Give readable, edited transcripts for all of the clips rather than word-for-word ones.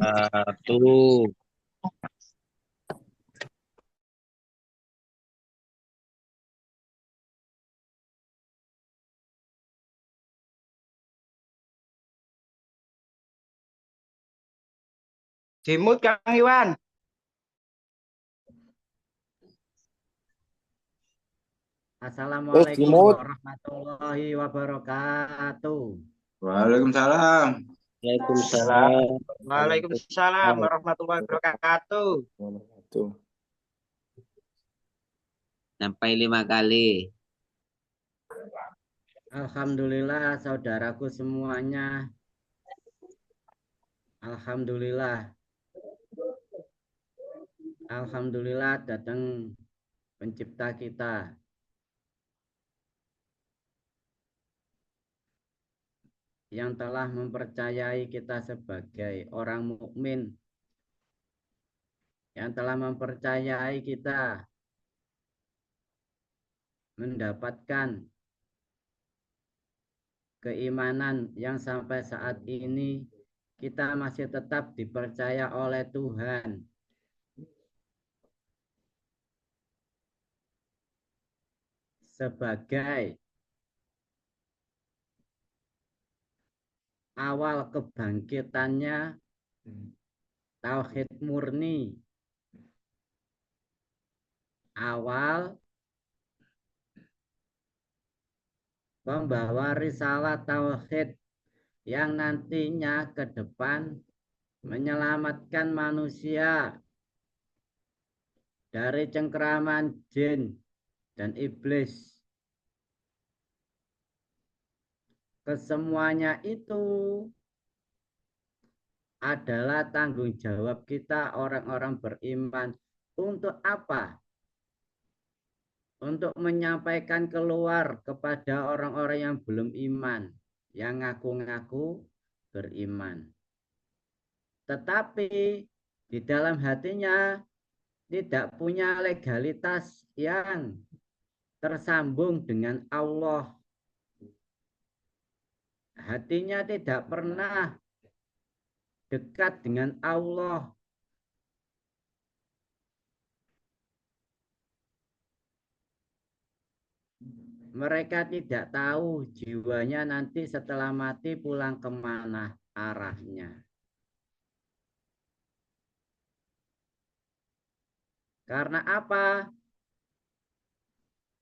Tuh, Jimut Kang Iwan. Assalamualaikum Jimut. warahmatullahi wabarakatuh. Waalaikumsalam. Waalaikumsalam. Waalaikumsalam warahmatullahi wabarakatuh. Tuh. Sampai 5 kali. Alhamdulillah saudaraku semuanya. Alhamdulillah. Alhamdulillah datang pencipta kita yang telah mempercayai kita sebagai orang mukmin, yang telah mempercayai kita mendapatkan keimanan yang sampai saat ini kita masih tetap dipercaya oleh Tuhan sebagai awal kebangkitannya tauhid murni, awal pembawa risalah tauhid yang nantinya ke depan menyelamatkan manusia dari cengkeraman jin dan iblis. Kesemuanya itu adalah tanggung jawab kita orang-orang beriman. Untuk apa? Untuk menyampaikan keluar kepada orang-orang yang belum iman, yang ngaku-ngaku beriman. Tetapi di dalam hatinya tidak punya legalitas yang tersambung dengan Allah. Hatinya tidak pernah dekat dengan Allah. Mereka tidak tahu jiwanya nanti setelah mati pulang kemana arahnya. Karena apa?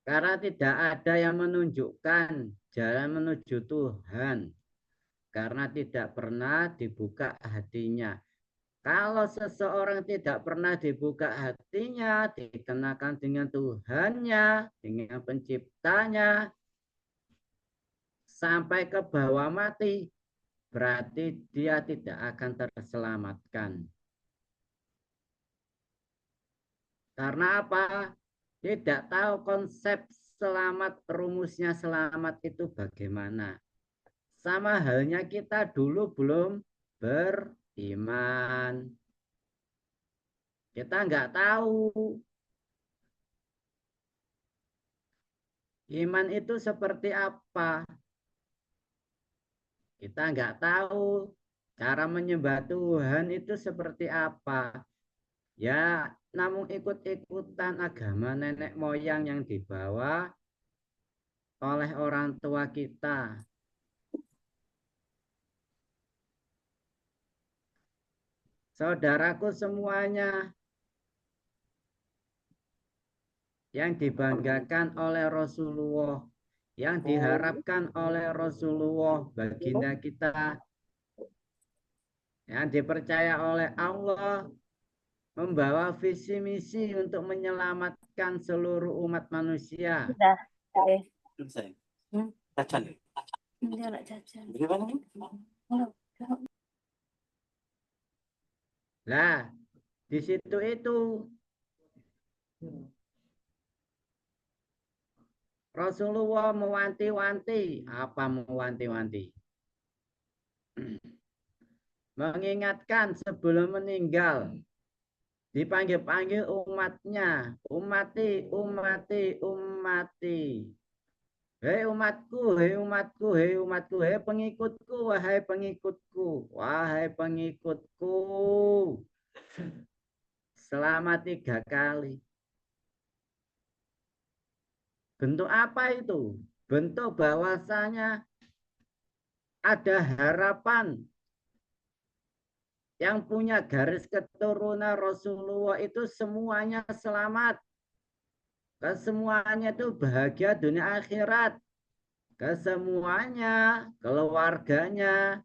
Karena tidak ada yang menunjukkan jalan menuju Tuhan. Karena tidak pernah dibuka hatinya. Kalau seseorang tidak pernah dibuka hatinya, dikenakan dengan Tuhannya, dengan penciptanya, sampai ke bawah mati, berarti dia tidak akan terselamatkan. Karena apa? Tidak tahu konsep selamat, rumusnya selamat itu bagaimana. Sama halnya kita dulu belum beriman. Kita nggak tahu iman itu seperti apa. Kita nggak tahu cara menyembah Tuhan itu seperti apa. Ya, namun ikut-ikutan agama nenek moyang yang dibawa oleh orang tua kita. Saudaraku semuanya, yang dibanggakan oleh Rasulullah, yang diharapkan oleh Rasulullah baginda kita, yang dipercaya oleh Allah, membawa visi misi untuk menyelamatkan seluruh umat manusia. Udah, oke. Cacan. Dia anak cacan. Nah, di situ itu Rasulullah mewanti-wanti. Apa mewanti-wanti? Mengingatkan sebelum meninggal. Dipanggil-panggil umatnya. Umati, umati, umati. Hei umatku, hei umatku, hei umatku, hei pengikutku, wahai pengikutku, wahai pengikutku. Selama 3 kali. Bentuk apa itu? Bentuk bahwasanya ada harapan yang punya garis keturunan Rasulullah itu semuanya selamat. Kesemuanya itu bahagia dunia akhirat. Kesemuanya, keluarganya,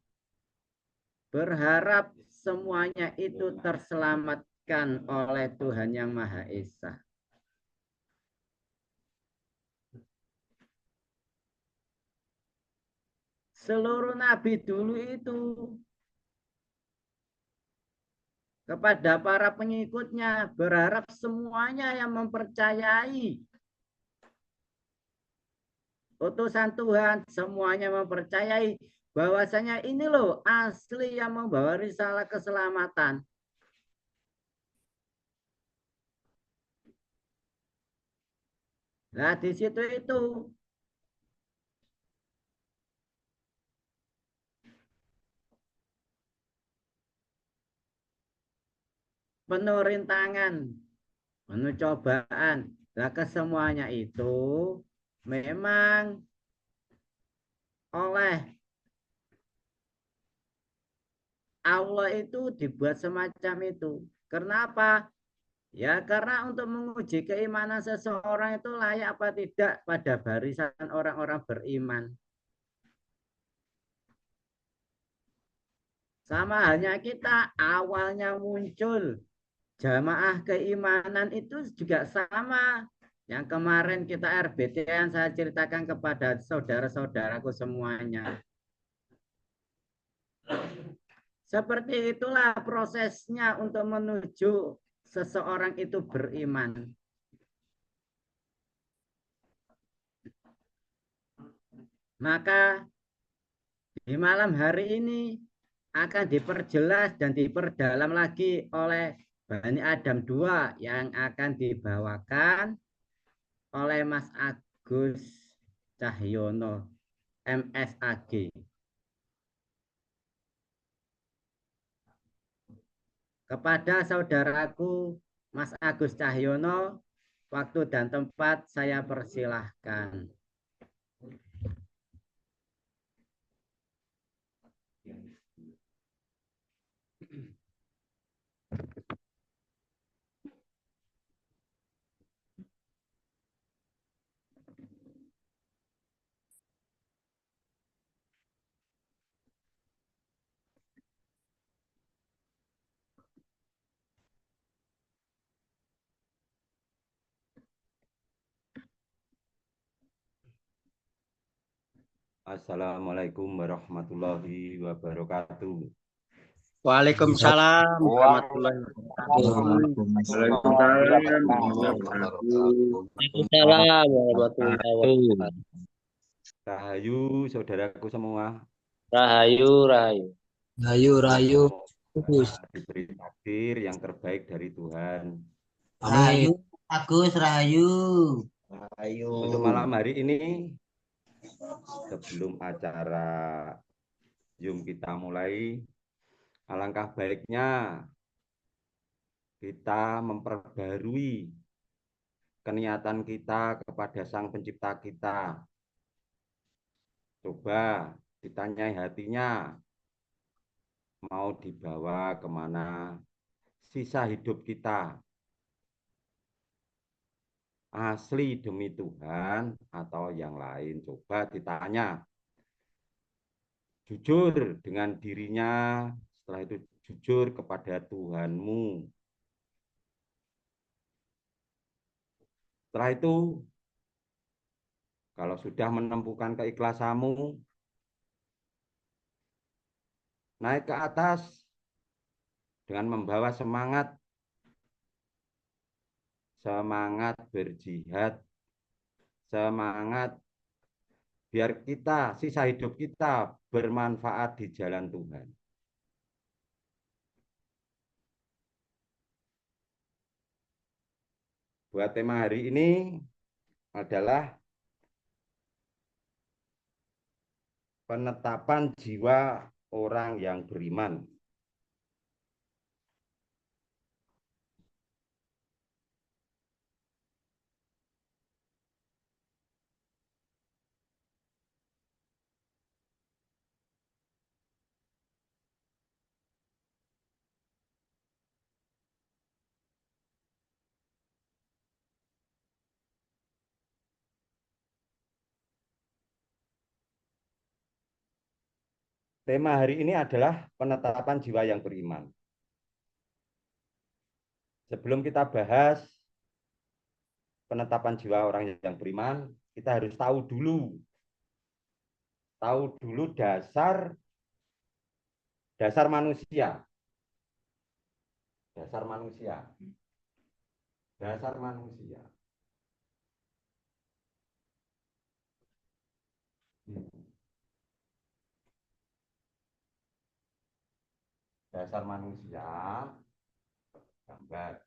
berharap semuanya itu terselamatkan oleh Tuhan Yang Maha Esa. Seluruh nabi dulu itu kepada para pengikutnya berharap semuanya yang mempercayai utusan Tuhan, semuanya mempercayai bahwasanya ini loh asli yang membawa risalah keselamatan. Nah, di situ itu penuh rintangan, penuh cobaan. Nah, kesemuanya itu memang oleh Allah itu dibuat semacam itu. Kenapa? Ya, karena untuk menguji keimanan seseorang itu layak apa tidak pada barisan orang-orang beriman. Sama halnya kita awalnya muncul jamaah keimanan itu juga sama. Yang kemarin kita RBT yang saya ceritakan kepada saudara-saudaraku semuanya. Seperti itulah prosesnya untuk menuju seseorang itu beriman. Maka di malam hari ini akan diperjelas dan diperdalam lagi oleh Bani Adam 2 yang akan dibawakan oleh Mas Agus Cahyono, MSAG. Kepada saudaraku Mas Agus Cahyono, waktu dan tempat saya persilahkan. Assalamualaikum warahmatullahi wabarakatuh. Waalaikumsalam warahmatullahi wabarakatuh. Waalaikumsalam warahmatullahi wabarakatuh. Waalaikumsalam warahmatullahi wabarakatuh. Rahayu saudaraku semua. Rahayu, rahayu. Rayu, Semoga diberi takdir yang terbaik dari Tuhan. amin. Agus Rahayu. Untuk malam hari ini, sebelum acara Zoom kita mulai, alangkah baiknya kita memperbarui keniatan kita kepada Sang Pencipta kita. Coba ditanyai hatinya, mau dibawa kemana sisa hidup kita, asli demi Tuhan atau yang lain. Coba ditanya, jujur dengan dirinya, setelah itu jujur kepada Tuhanmu. Setelah itu, kalau sudah menemukan keikhlasanmu, naik ke atas dengan membawa semangat berjihad, semangat biar kita, sisa hidup kita bermanfaat di jalan Tuhan. Buat tema hari ini adalah penetapan jiwa orang yang beriman. Tema hari ini adalah penetapan jiwa yang beriman. Sebelum kita bahas penetapan jiwa orang yang beriman, kita harus tahu dulu dasar manusia. Dasar manusia. Dasar manusia. Dasar manusia, gambar.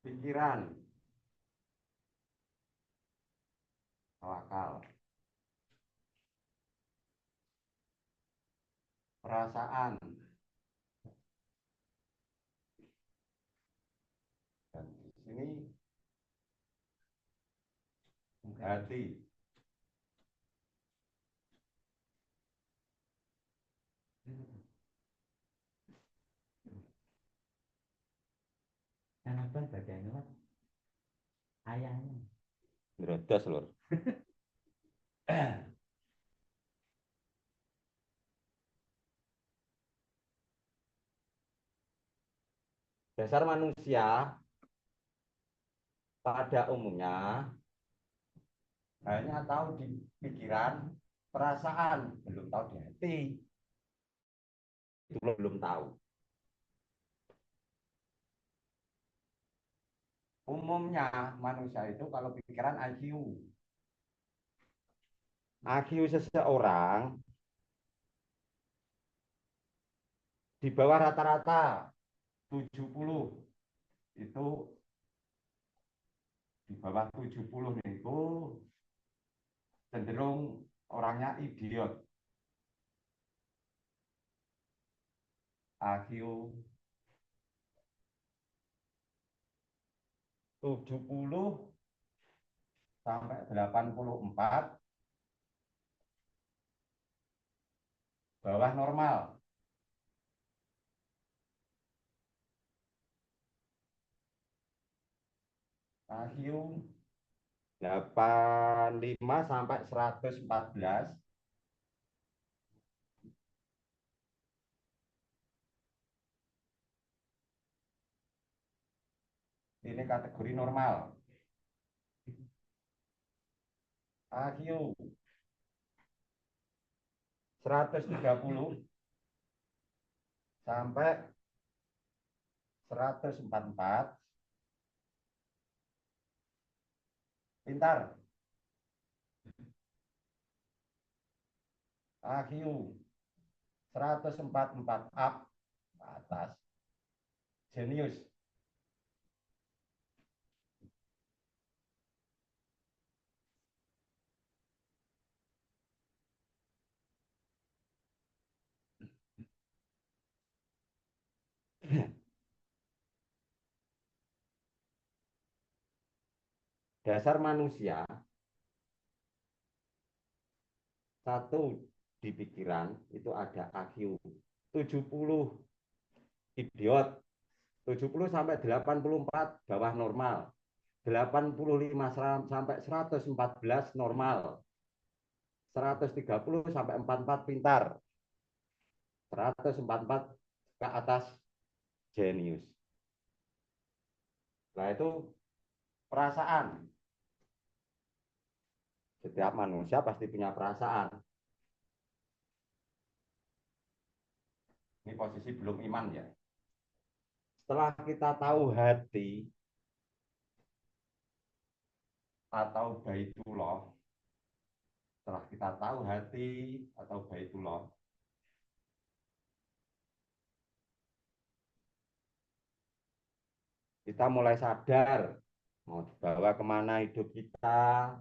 Pikiran, akal. Perasaan. Dan di sini hati. Kenapa bagian itu? Ayahnya. Ngerodos lur. Dasar manusia pada umumnya hanya tahu di pikiran, perasaan, belum tahu di hati. Itu belum tahu. Umumnya manusia itu kalau pikiran IQ. IQ seseorang di bawah rata-rata 70. Itu di bawah 70 itu cenderung orangnya idiot. IQ 70 sampai 84 bawah normal. IQ 85 sampai 114 ini kategori normal. IQ 130 sampai 144 pintar. IQ 144 up ke atas jenius. Dasar manusia satu di pikiran itu ada IQ 70 idiot, 70 sampai 84 bawah normal, 85 sampai 114 normal, 130 sampai 44 pintar, 144 ke atas jenius. Nah itu perasaan. Setiap manusia pasti punya perasaan. Ini posisi belum iman ya. Setelah kita tahu hati atau baitullah, setelah kita tahu hati atau baitullah, kita mulai sadar Mau dibawa kemana hidup kita,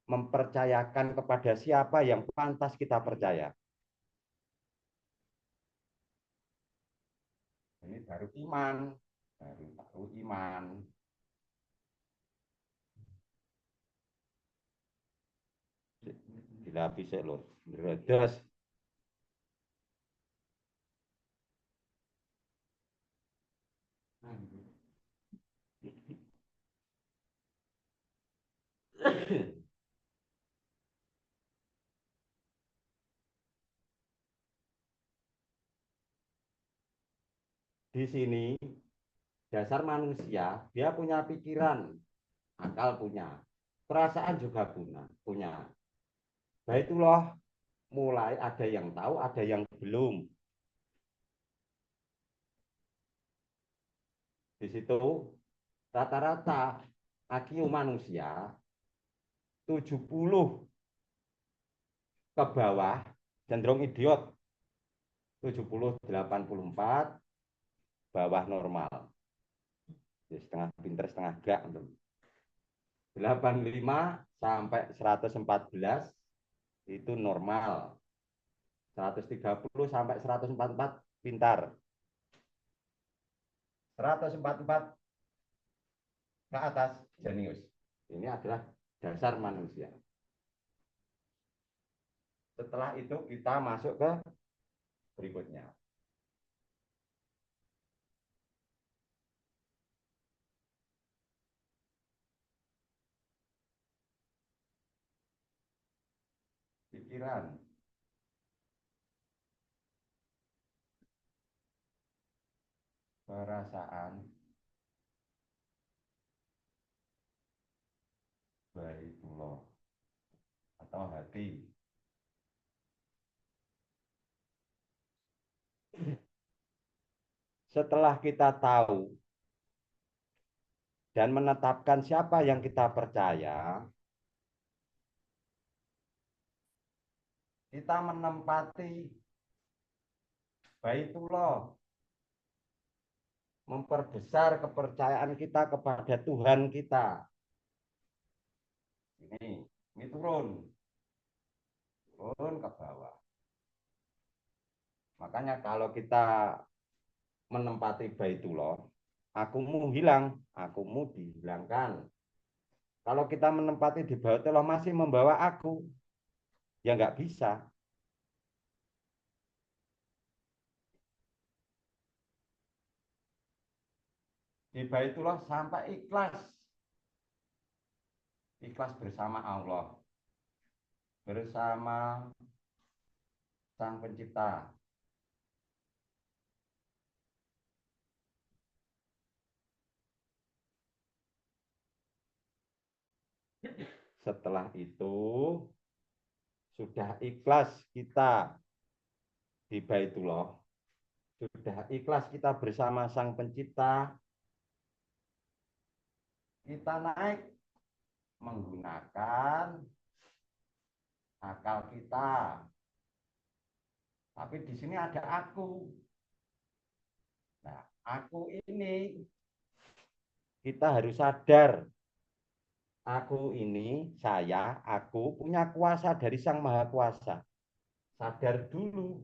mempercayakan kepada siapa yang pantas kita percaya. Ini baru iman, baru iman. Dilapis loh, beredas. Di sini dasar manusia, dia punya pikiran, akal punya, perasaan juga punya. Baitullah mulai ada yang tahu, ada yang belum. Di situ rata-rata IQ manusia 70 ke bawah, cenderung idiot. 70-84 bawah normal. Jadi setengah pinter, setengah gak. 85 sampai 114 itu normal. 130 sampai 144 pintar. 144 ke atas jenius. Ini adalah dasar manusia. Setelah itu kita masuk ke berikutnya. Pikiran. Perasaan. Baitullah. Atau hati. Setelah kita tahu dan menetapkan siapa yang kita percaya, kita menempati Baitullah, memperbesar kepercayaan kita kepada Tuhan kita. Ini turun ke bawah. Makanya kalau kita menempati Baitullah, akumu hilang, akumu dihilangkan. Kalau kita menempati di Baitullah masih membawa aku, ya nggak bisa. Di Baitullah sampai ikhlas. Ikhlas bersama Allah. Bersama Sang Pencipta. Setelah itu sudah ikhlas kita di Baitullah, sudah ikhlas kita bersama Sang Pencipta, kita naik menggunakan akal kita. Tapi di sini ada aku. Nah, aku ini kita harus sadar. Aku ini, saya, aku punya kuasa dari Sang Maha Kuasa. Sadar dulu.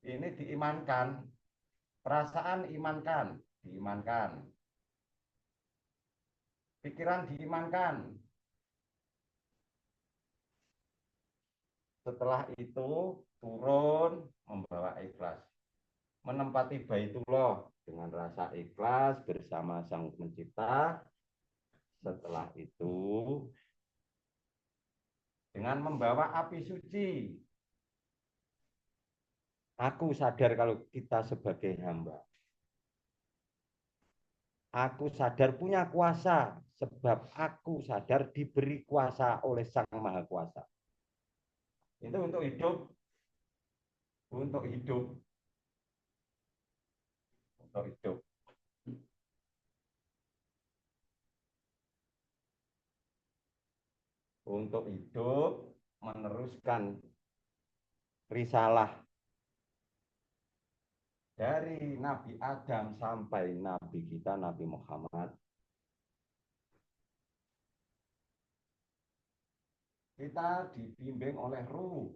Ini diimankan. Perasaan imankan, diimankan. Pikiran diimankan. Setelah itu turun membawa ikhlas. Menempati Baitullah dengan rasa ikhlas bersama Sang Pencipta. Setelah itu dengan membawa api suci. Aku sadar kalau kita sebagai hamba. Aku sadar punya kuasa sebab aku sadar diberi kuasa oleh Sang Maha Kuasa. Itu untuk hidup. Untuk hidup. Untuk hidup. Untuk hidup meneruskan risalah dari Nabi Adam sampai Nabi kita Nabi Muhammad Kita dibimbing oleh ruh.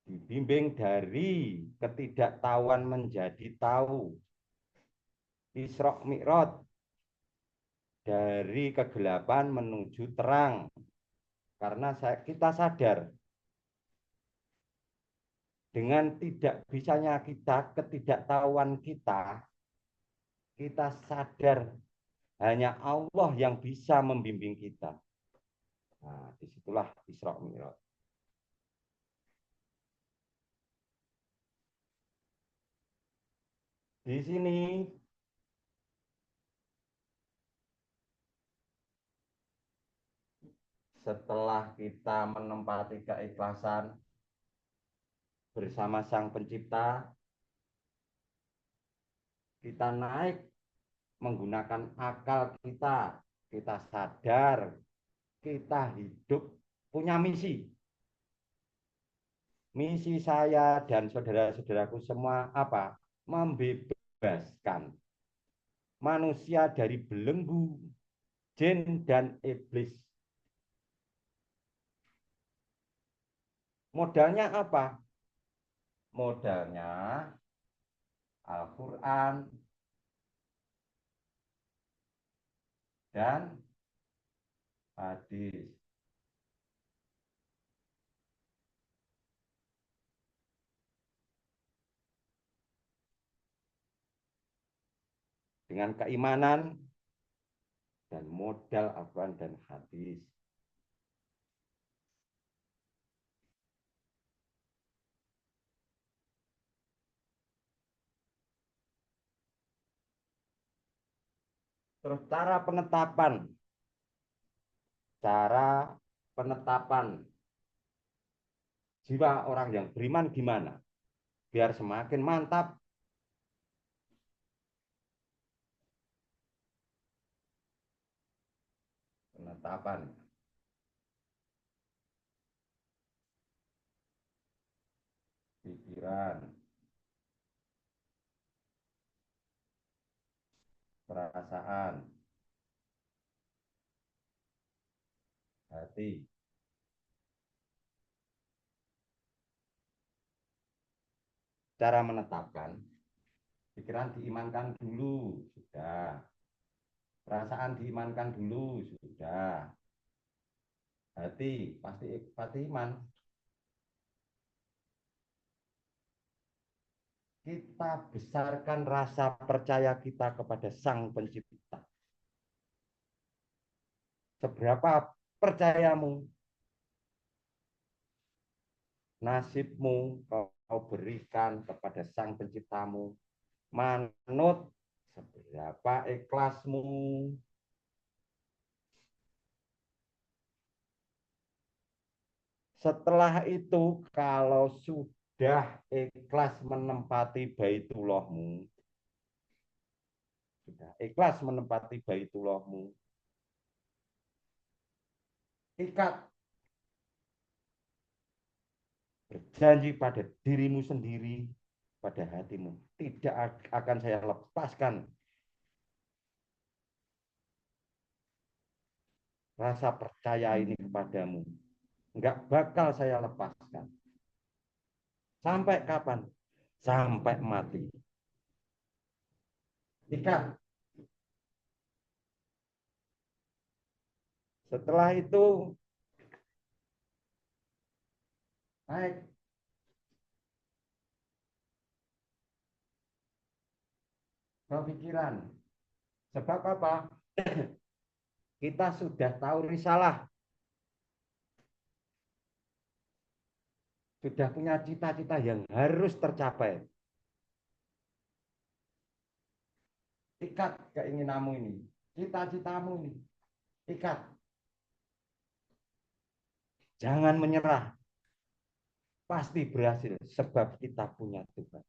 Dibimbing dari ketidaktahuan menjadi tahu. Isra Mi'raj, dari kegelapan menuju terang. Karena kita sadar dengan tidak bisanya kita, ketidaktahuan kita sadar hanya Allah yang bisa membimbing kita. Nah, disitulah Isra Mi'raj. Di sini setelah kita menempati keikhlasan bersama Sang Pencipta, kita naik menggunakan akal kita. Kita sadar kita hidup punya misi. Misi saya dan saudara-saudaraku semua apa? Membebaskan manusia dari belenggu jin dan iblis. Modalnya apa? Modalnya Al-Quran dan hadis. Dengan keimanan dan modal Al-Quran dan hadis. Terus cara penetapan jiwa orang yang beriman gimana? Biar semakin mantap. Penetapan. Pikiran. Perasaan. Hati. Cara menetapkan. Pikiran diimankan dulu. Sudah. Perasaan diimankan dulu. Sudah. Hati pasti iman. Kita besarkan rasa percaya kita kepada Sang Pencipta. Seberapa percayamu, nasibmu kau berikan kepada Sang Penciptamu, manut seberapa ikhlasmu. Setelah itu, kalau sudah ikhlas menempati Baitullahmu, sudah ikhlas menempati Baitullahmu, ikat, berjanji pada dirimu sendiri, pada hatimu, tidak akan saya lepaskan rasa percaya ini kepadamu. Enggak bakal saya lepaskan. Sampai kapan? Sampai mati. Ikat. Setelah itu naik ke pikiran. Sebab apa? Kita sudah tahu risalah. Sudah punya cita-cita yang harus tercapai. Ikat keinginanmu ini. Cita-citamu ini. Ikat. Jangan menyerah. Pasti berhasil. Sebab kita punya Tuhan.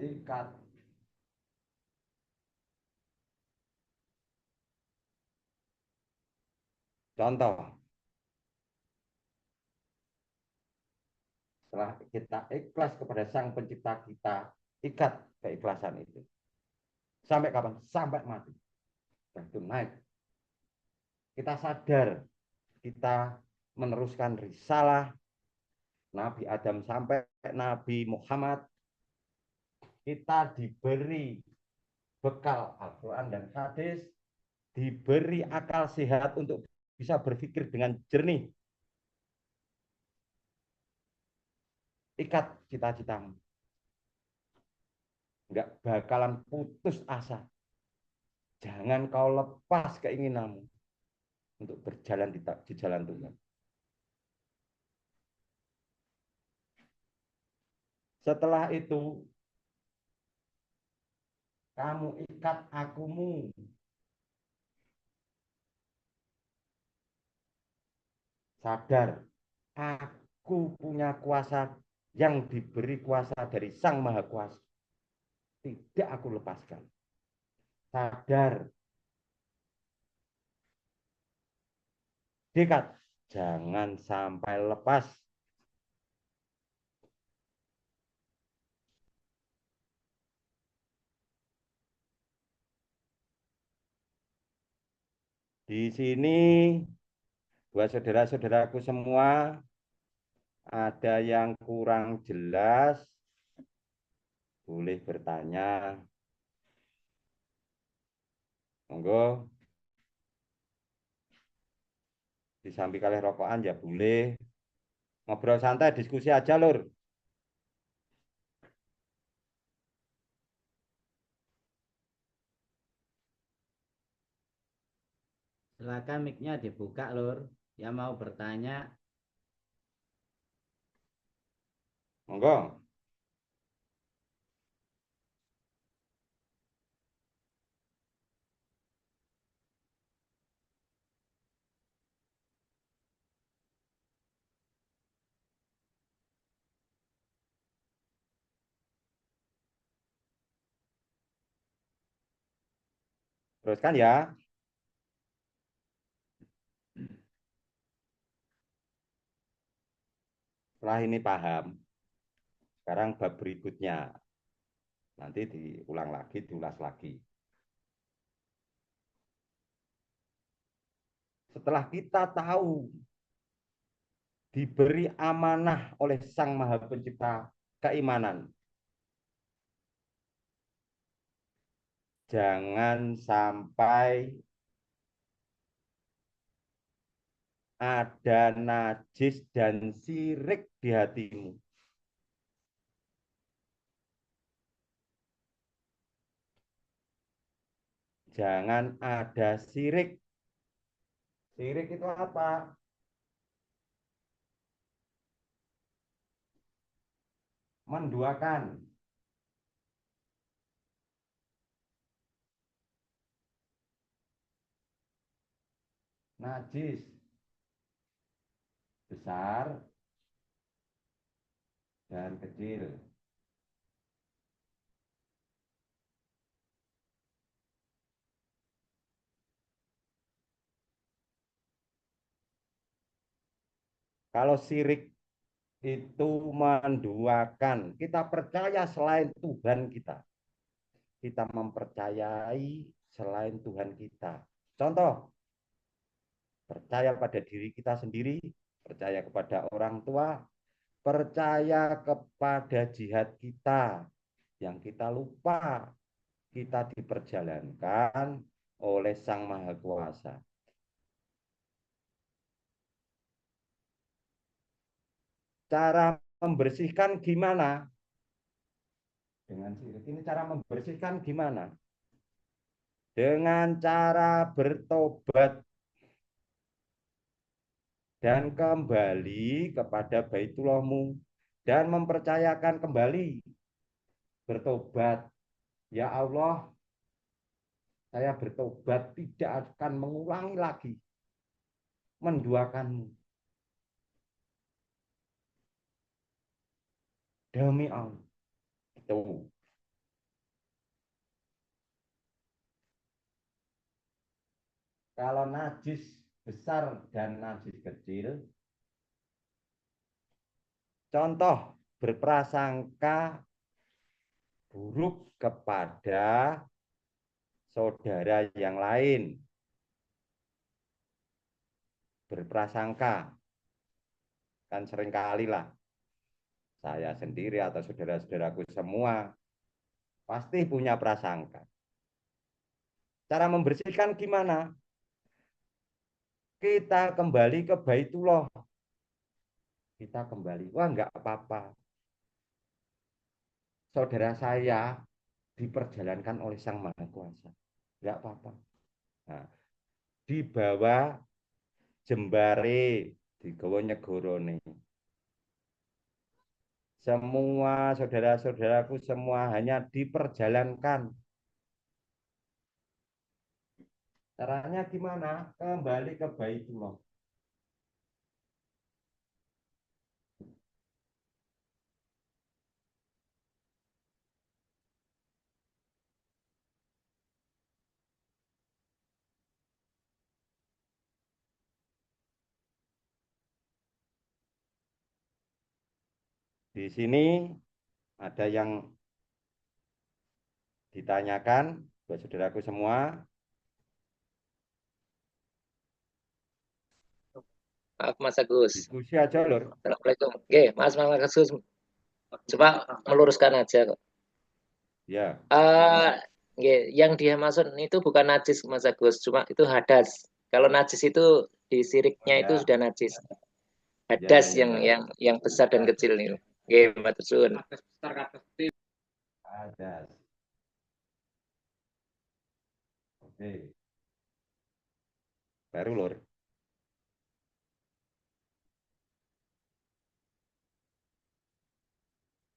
Ikat. Contoh. Setelah kita ikhlas kepada Sang Pencipta kita, ikat keikhlasan itu. Sampai kapan? Sampai mati. Dan itu naik. Kita sadar, kita meneruskan risalah Nabi Adam sampai Nabi Muhammad. Kita diberi bekal Al-Quran dan hadis, diberi akal sehat untuk bisa berpikir dengan jernih. Ikat cita-citamu. Enggak bakalan putus asa. Jangan kau lepas keinginanmu untuk berjalan di jalan Tuhan. Setelah itu, kamu ikat akumu. Sadar, aku punya kuasa yang diberi kuasa dari Sang Maha Kuasa. Tidak aku lepaskan. Sadar. Dekat. Jangan sampai lepas. Di sini, buat saudara-saudaraku semua, ada yang kurang jelas, boleh bertanya. Monggo. Disambi kalih rokokan ya boleh. Ngobrol santai, diskusi aja, Lur. Silakan mic-nya dibuka, Lur. Yang mau bertanya, Monggo. Teruskan ya. Setelah ini paham, sekarang bab berikutnya. Nanti diulang lagi, diulas lagi. Setelah kita tahu diberi amanah oleh Sang Maha Pencipta keimanan, jangan sampai ada najis dan sirik di hatimu. Jangan ada sirik. Sirik itu apa? Menduakan. Najis. Besar dan kecil. Kalau sirik itu menduakan, kita percaya selain Tuhan kita. Kita mempercayai selain Tuhan kita. Contoh, percaya pada diri kita sendiri, percaya kepada orang tua, percaya kepada jihad kita. Yang kita lupa, kita diperjalankan oleh Sang Maha Kuasa. Cara membersihkan gimana? Dengan sirik ini cara membersihkan gimana? Dengan cara bertobat dan kembali kepada Baitullahmu dan mempercayakan kembali bertobat. Ya Allah, saya bertobat tidak akan mengulangi lagi menduakanmu. Demi Allah. Itu. Kalau najis besar dan najis kecil, Contoh berprasangka buruk kepada saudara yang lain. Berprasangka. Kan seringkali lah. Saya sendiri atau saudara-saudaraku semua pasti punya prasangka. Cara membersihkan gimana? Kita kembali ke Baitullah. Kita kembali. Wah, enggak apa-apa. Saudara saya diperjalankan oleh Sang Maha Kuasa. Enggak apa-apa. Nah, dibawa jembare, digawa nyegorone. Semua saudara-saudaraku semua hanya diperjalankan. Caranya gimana? Kembali ke Baitullah. Di sini ada yang ditanyakan buat saudaraku semua. Maaf Mas Agus. Diskusi aja, Lur. Assalamualaikum. Oke, Mas Agus. Coba meluruskan aja kok. Ya. Yang dia maksud itu bukan najis Mas Agus, cuma itu hadas. Kalau najis itu di siriknya itu sudah najis. Hadas yang besar dan kecil ini. Oke, matur suwun. Hadas. Oke. Baru, Lur.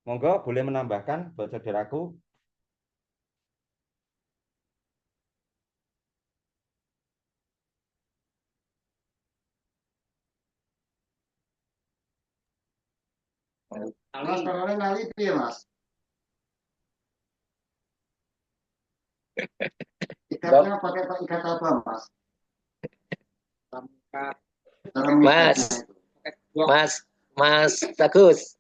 Monggo boleh menambahkan buat saudaraku. Mas, karena nali piye, Mas? Ikatnya pakai ikat apa, Mas? Mas Agus.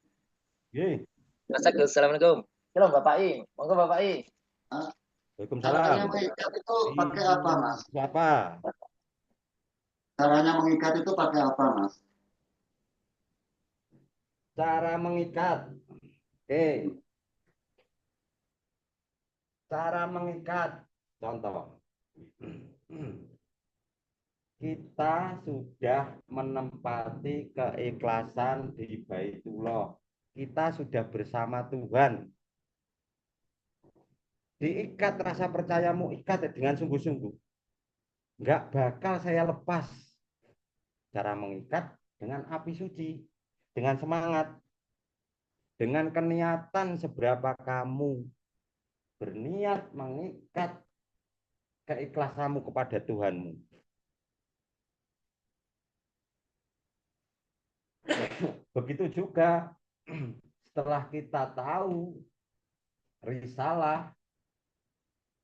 Ye. Mas Agus, assalamualaikum. Halo Bapak I, monggo Bapak I. Waalaikumsalam. Caranya mengikat itu pakai apa, Mas? Siapa? Caranya mengikat itu pakai apa, Mas? Cara mengikat. Oke. Cara mengikat. Contoh. Kita sudah menempati keikhlasan di Baitullah. Kita sudah bersama Tuhan. Diikat rasa percayamu, ikat dengan sungguh-sungguh. Enggak bakal saya lepas. Cara mengikat dengan api suci, dengan semangat, dengan keniatan seberapa kamu berniat mengikat keikhlasanmu kepada Tuhanmu. Begitu juga setelah kita tahu risalah,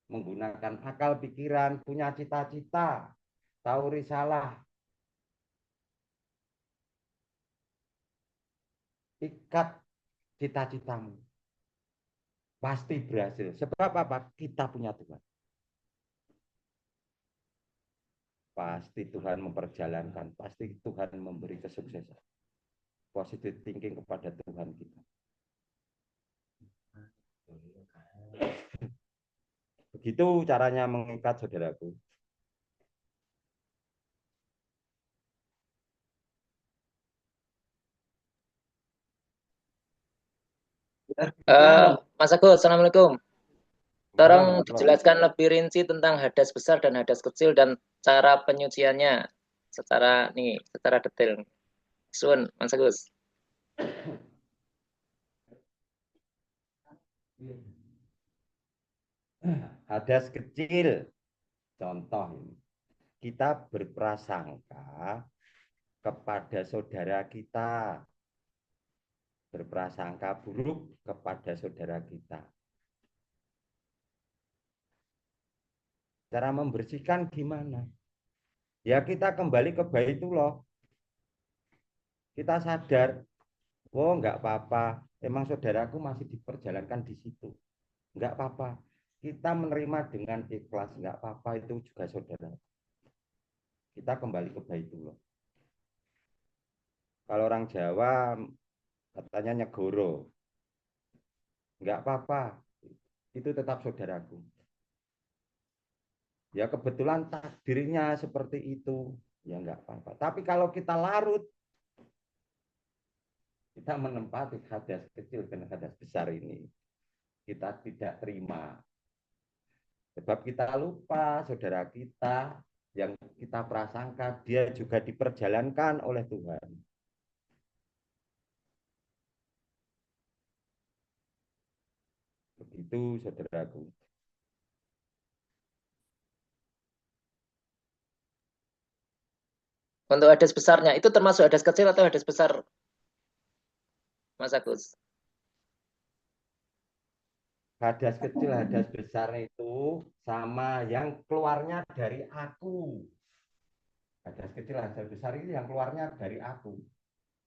menggunakan akal pikiran, punya cita-cita, tahu risalah, ikat cita-citamu. Pasti berhasil. Sebab apa? Kita punya Tuhan. Pasti Tuhan memperjalankan, pasti Tuhan memberi kesuksesan. Positive thinking kepada Tuhan kita. Begitu caranya mengikat, saudaraku. Mas Agus, assalamualaikum. Tolong dijelaskan lebih rinci tentang hadas besar dan hadas kecil dan cara penyuciannya secara detail. Suwun, Mas Agus. Hadas kecil, contoh kita berprasangka kepada saudara kita, berprasangka buruk kepada saudara kita. Cara membersihkan gimana? Ya kita kembali ke Baitullah. Kita sadar Oh, enggak apa-apa. Emang saudaraku masih diperjalankan di situ. Enggak apa-apa. Kita menerima dengan ikhlas, enggak apa-apa, itu juga saudara. Kita kembali ke Baitullah. Kalau orang Jawa katanya nyegoro. Enggak apa-apa. Itu tetap saudaraku. Ya kebetulan takdirnya seperti itu. Ya enggak apa-apa. Tapi kalau kita larut, kita menempati hadas kecil dan hadas besar ini. Kita tidak terima. Sebab kita lupa saudara kita yang kita prasangka dia juga diperjalankan oleh Tuhan. Begitu saudaraku. Untuk hadas besarnya itu termasuk hadas kecil atau hadas besar, Mas Agus? Hadas kecil, hadas besar itu sama yang keluarnya dari aku. Hadas kecil, hadas besar itu yang keluarnya dari aku.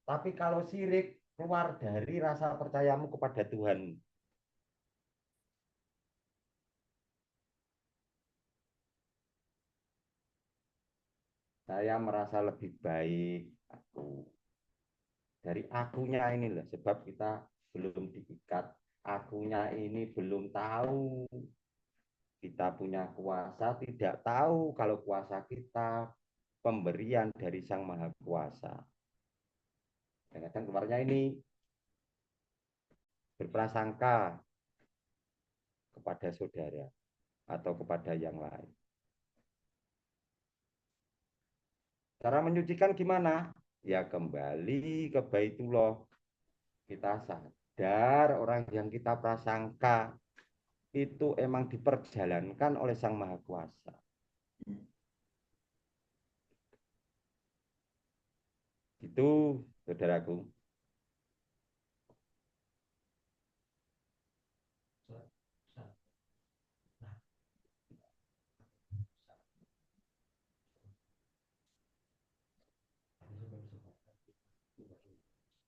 Tapi kalau syirik keluar dari rasa percayamu kepada Tuhan. Saya merasa lebih baik aku. Dari akunya ini loh, sebab kita belum diikat. Akunya ini belum tahu. Kita punya kuasa, tidak tahu kalau kuasa kita pemberian dari Sang Maha Kuasa. Kadang-kadang keluarnya ini berprasangka kepada saudara atau kepada yang lain. Cara menyucikan gimana? Ya kembali ke Baitullah. Kita sadar orang yang kita prasangka itu emang diperjalankan oleh Sang Maha Kuasa. Itu saudaraku.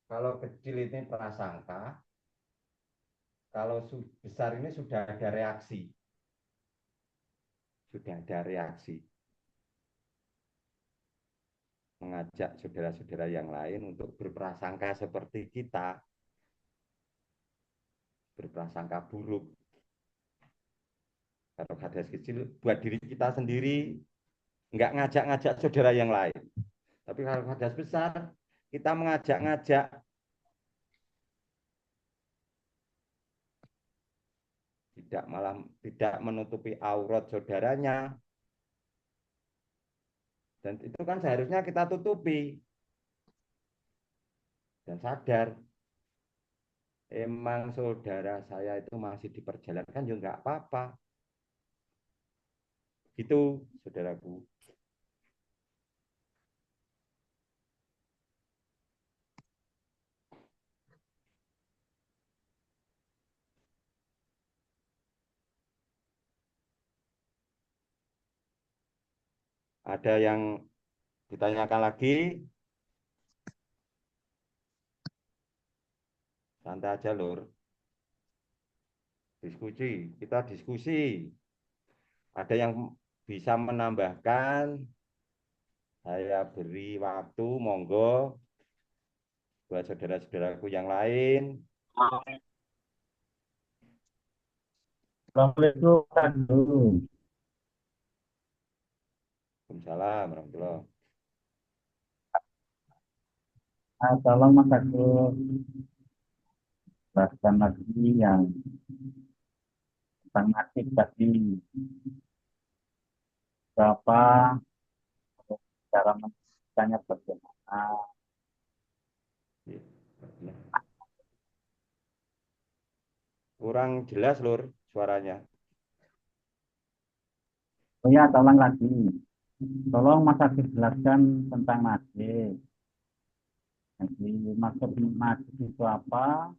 Kalau kecil ini prasangka, kalau besar ini sudah ada reaksi. Sudah ada reaksi. Mengajak saudara-saudara yang lain untuk berprasangka seperti kita. Berprasangka buruk. Kalau hadas kecil buat diri kita sendiri, nggak ngajak-ngajak saudara yang lain. Tapi kalau hadas besar, kita mengajak-ngajak. Tidak menutupi aurat saudaranya. Dan itu kan seharusnya kita tutupi. Dan sadar, emang saudara saya itu masih diperjalankan, ya nggak apa-apa. Gitu, saudaraku. Ada yang ditanyakan lagi? Santai aja, Lur. Diskusi, kita diskusi. Ada yang bisa menambahkan, saya beri waktu, monggo. Buat saudara-saudaraku yang lain. Assalamualaikum. Waalaikumsalam warahmatullahi. Tolong Mas Agus jelaskan lagi yang tentang nasib tadi. Berapa cara menciptanya bagaimana? Kurang jelas, Lur, suaranya. Oh ya, tolong lagi. Tolong Mas Agus jelaskan tentang nasib. Jadi maksud nasib itu apa?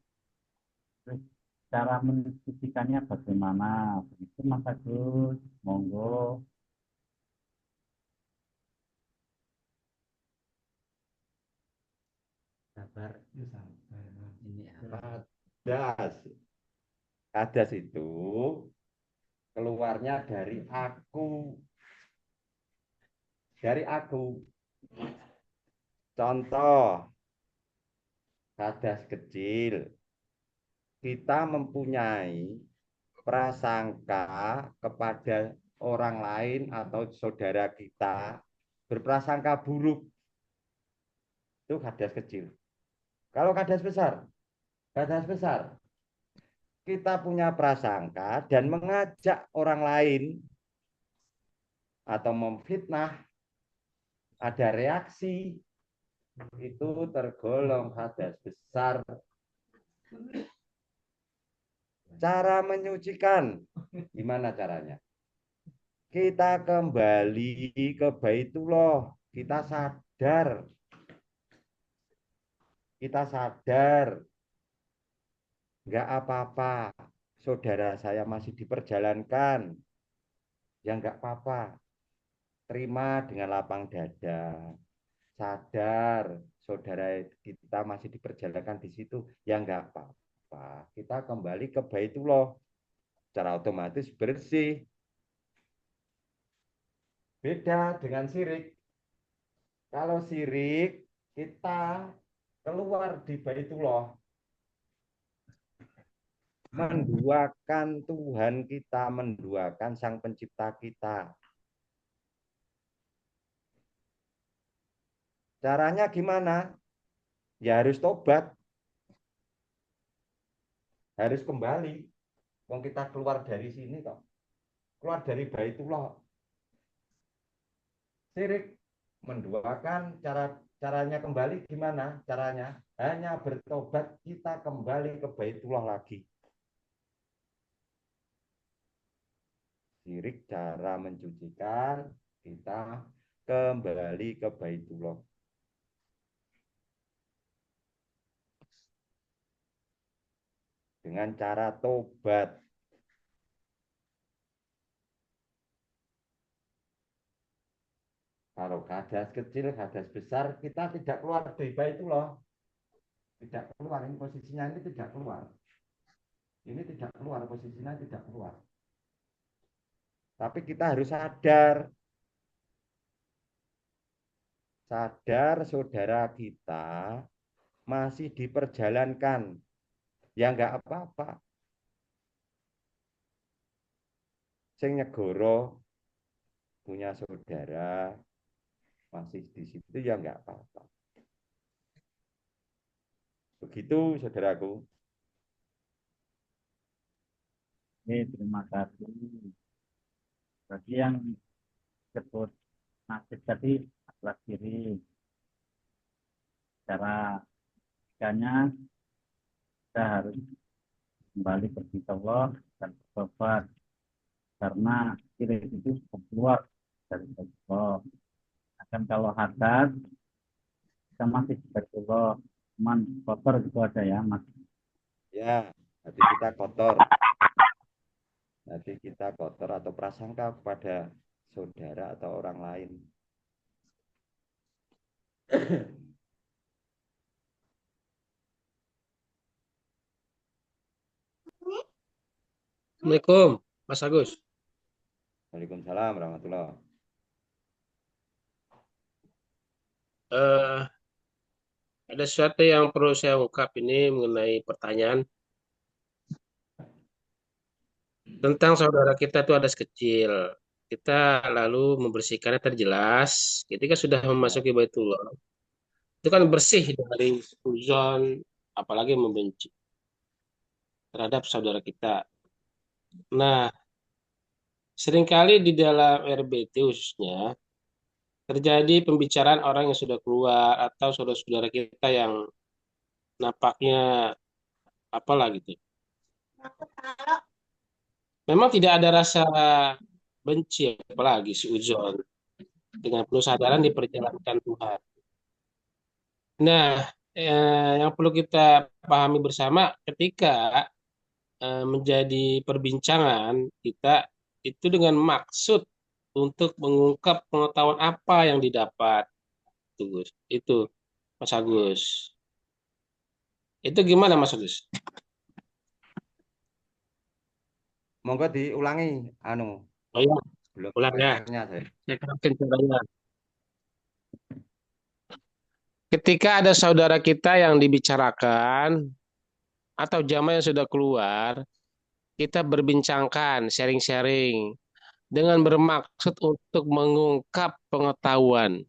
Terus cara menciptakannya bagaimana? Begitu Mas Agus. Monggo. Sabar. hadas. Hadas itu keluarnya dari aku. Dari aku. Contoh, hadas kecil. Kita mempunyai prasangka kepada orang lain atau saudara kita, berprasangka buruk. Itu hadas kecil. Kalau hadas besar, kita punya prasangka dan mengajak orang lain atau memfitnah, ada reaksi, itu tergolong hadas besar. Cara menyucikan, gimana caranya? Kita kembali ke Baitullah, kita sadar, nggak apa-apa, saudara saya masih diperjalankan, ya nggak apa-apa, terima dengan lapang dada, sadar saudara kita masih diperjalankan di situ, ya nggak apa-apa, kita kembali ke Baitullah, secara otomatis bersih. Beda dengan syirik. Kalau syirik kita keluar di Baitullah, menduakan Tuhan kita, menduakan Sang Pencipta kita. Caranya gimana? Ya harus tobat. Harus kembali. Wong kita keluar dari sini kok. Keluar dari Baitullah. Syirik menduakan, caranya kembali gimana? Caranya hanya bertobat, kita kembali ke Baitullah lagi. Syirik cara mencucikan, kita kembali ke Baitullah. Dengan cara tobat. Kalau hadas kecil, hadas besar, kita tidak keluar dari Baitullah. Tidak keluar, ini posisinya ini tidak keluar. Ini tidak keluar, posisinya tidak keluar. Tapi kita harus sadar. Sadar saudara kita masih diperjalankan. Ya enggak apa-apa. Sing nyegoro punya saudara masih di situ ya enggak apa-apa. Begitu saudaraku. Oke, terima kasih. Bagi yang disebut nasib tadi adalah kiri. Cara ikannya kita harus kembali ke Allah dan bertobat karena kiri itu keluar dari Allah. Akan kalau hadas kita masih berdoa, cuman kotor itu ada ya mas. Ya, hati kita kotor. Hati kita kotor atau prasangka kepada saudara atau orang lain. Assalamualaikum, Mas Agus. Waalaikumsalam warahmatullahi. Ada sesuatu yang perlu saya ungkap ini mengenai pertanyaan tentang saudara kita itu ada kecil. Kita lalu membersihkannya terjelas. Ketika sudah memasuki Baitullah, itu kan bersih dari uzon, apalagi membenci terhadap saudara kita. Nah, seringkali di dalam RBT khususnya terjadi pembicaraan orang yang sudah keluar atau saudara-saudara kita yang nampaknya apalah gitu. Memang tidak ada rasa benci, apalagi seuzon dengan penuh sadaran diperjalankan Tuhan. Nah, yang perlu kita pahami bersama ketika menjadi perbincangan kita itu dengan maksud untuk mengungkap pengetahuan apa yang didapat. Itu Mas Agus. Itu gimana Mas Agus? monggo diulangi anu Oh ya, belum ulang ya. PR-nya saya. Saya terapkan caranya. Ketika ada saudara kita yang dibicarakan atau jamaah yang sudah keluar, kita berbincangkan, sharing-sharing dengan bermaksud untuk mengungkap pengetahuan.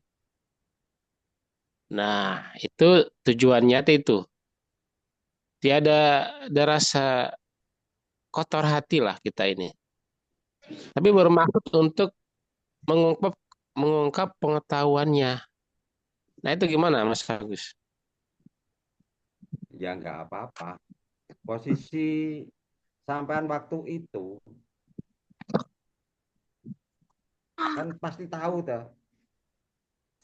Nah, itu tujuannya itu. Tiada ada rasa kotor hati lah kita ini. Tapi bermaksud untuk mengungkap mengungkap pengetahuannya. Nah, itu gimana, Mas Agus? Ya nggak apa-apa. Posisi sampean waktu itu kan pasti tahu tuh.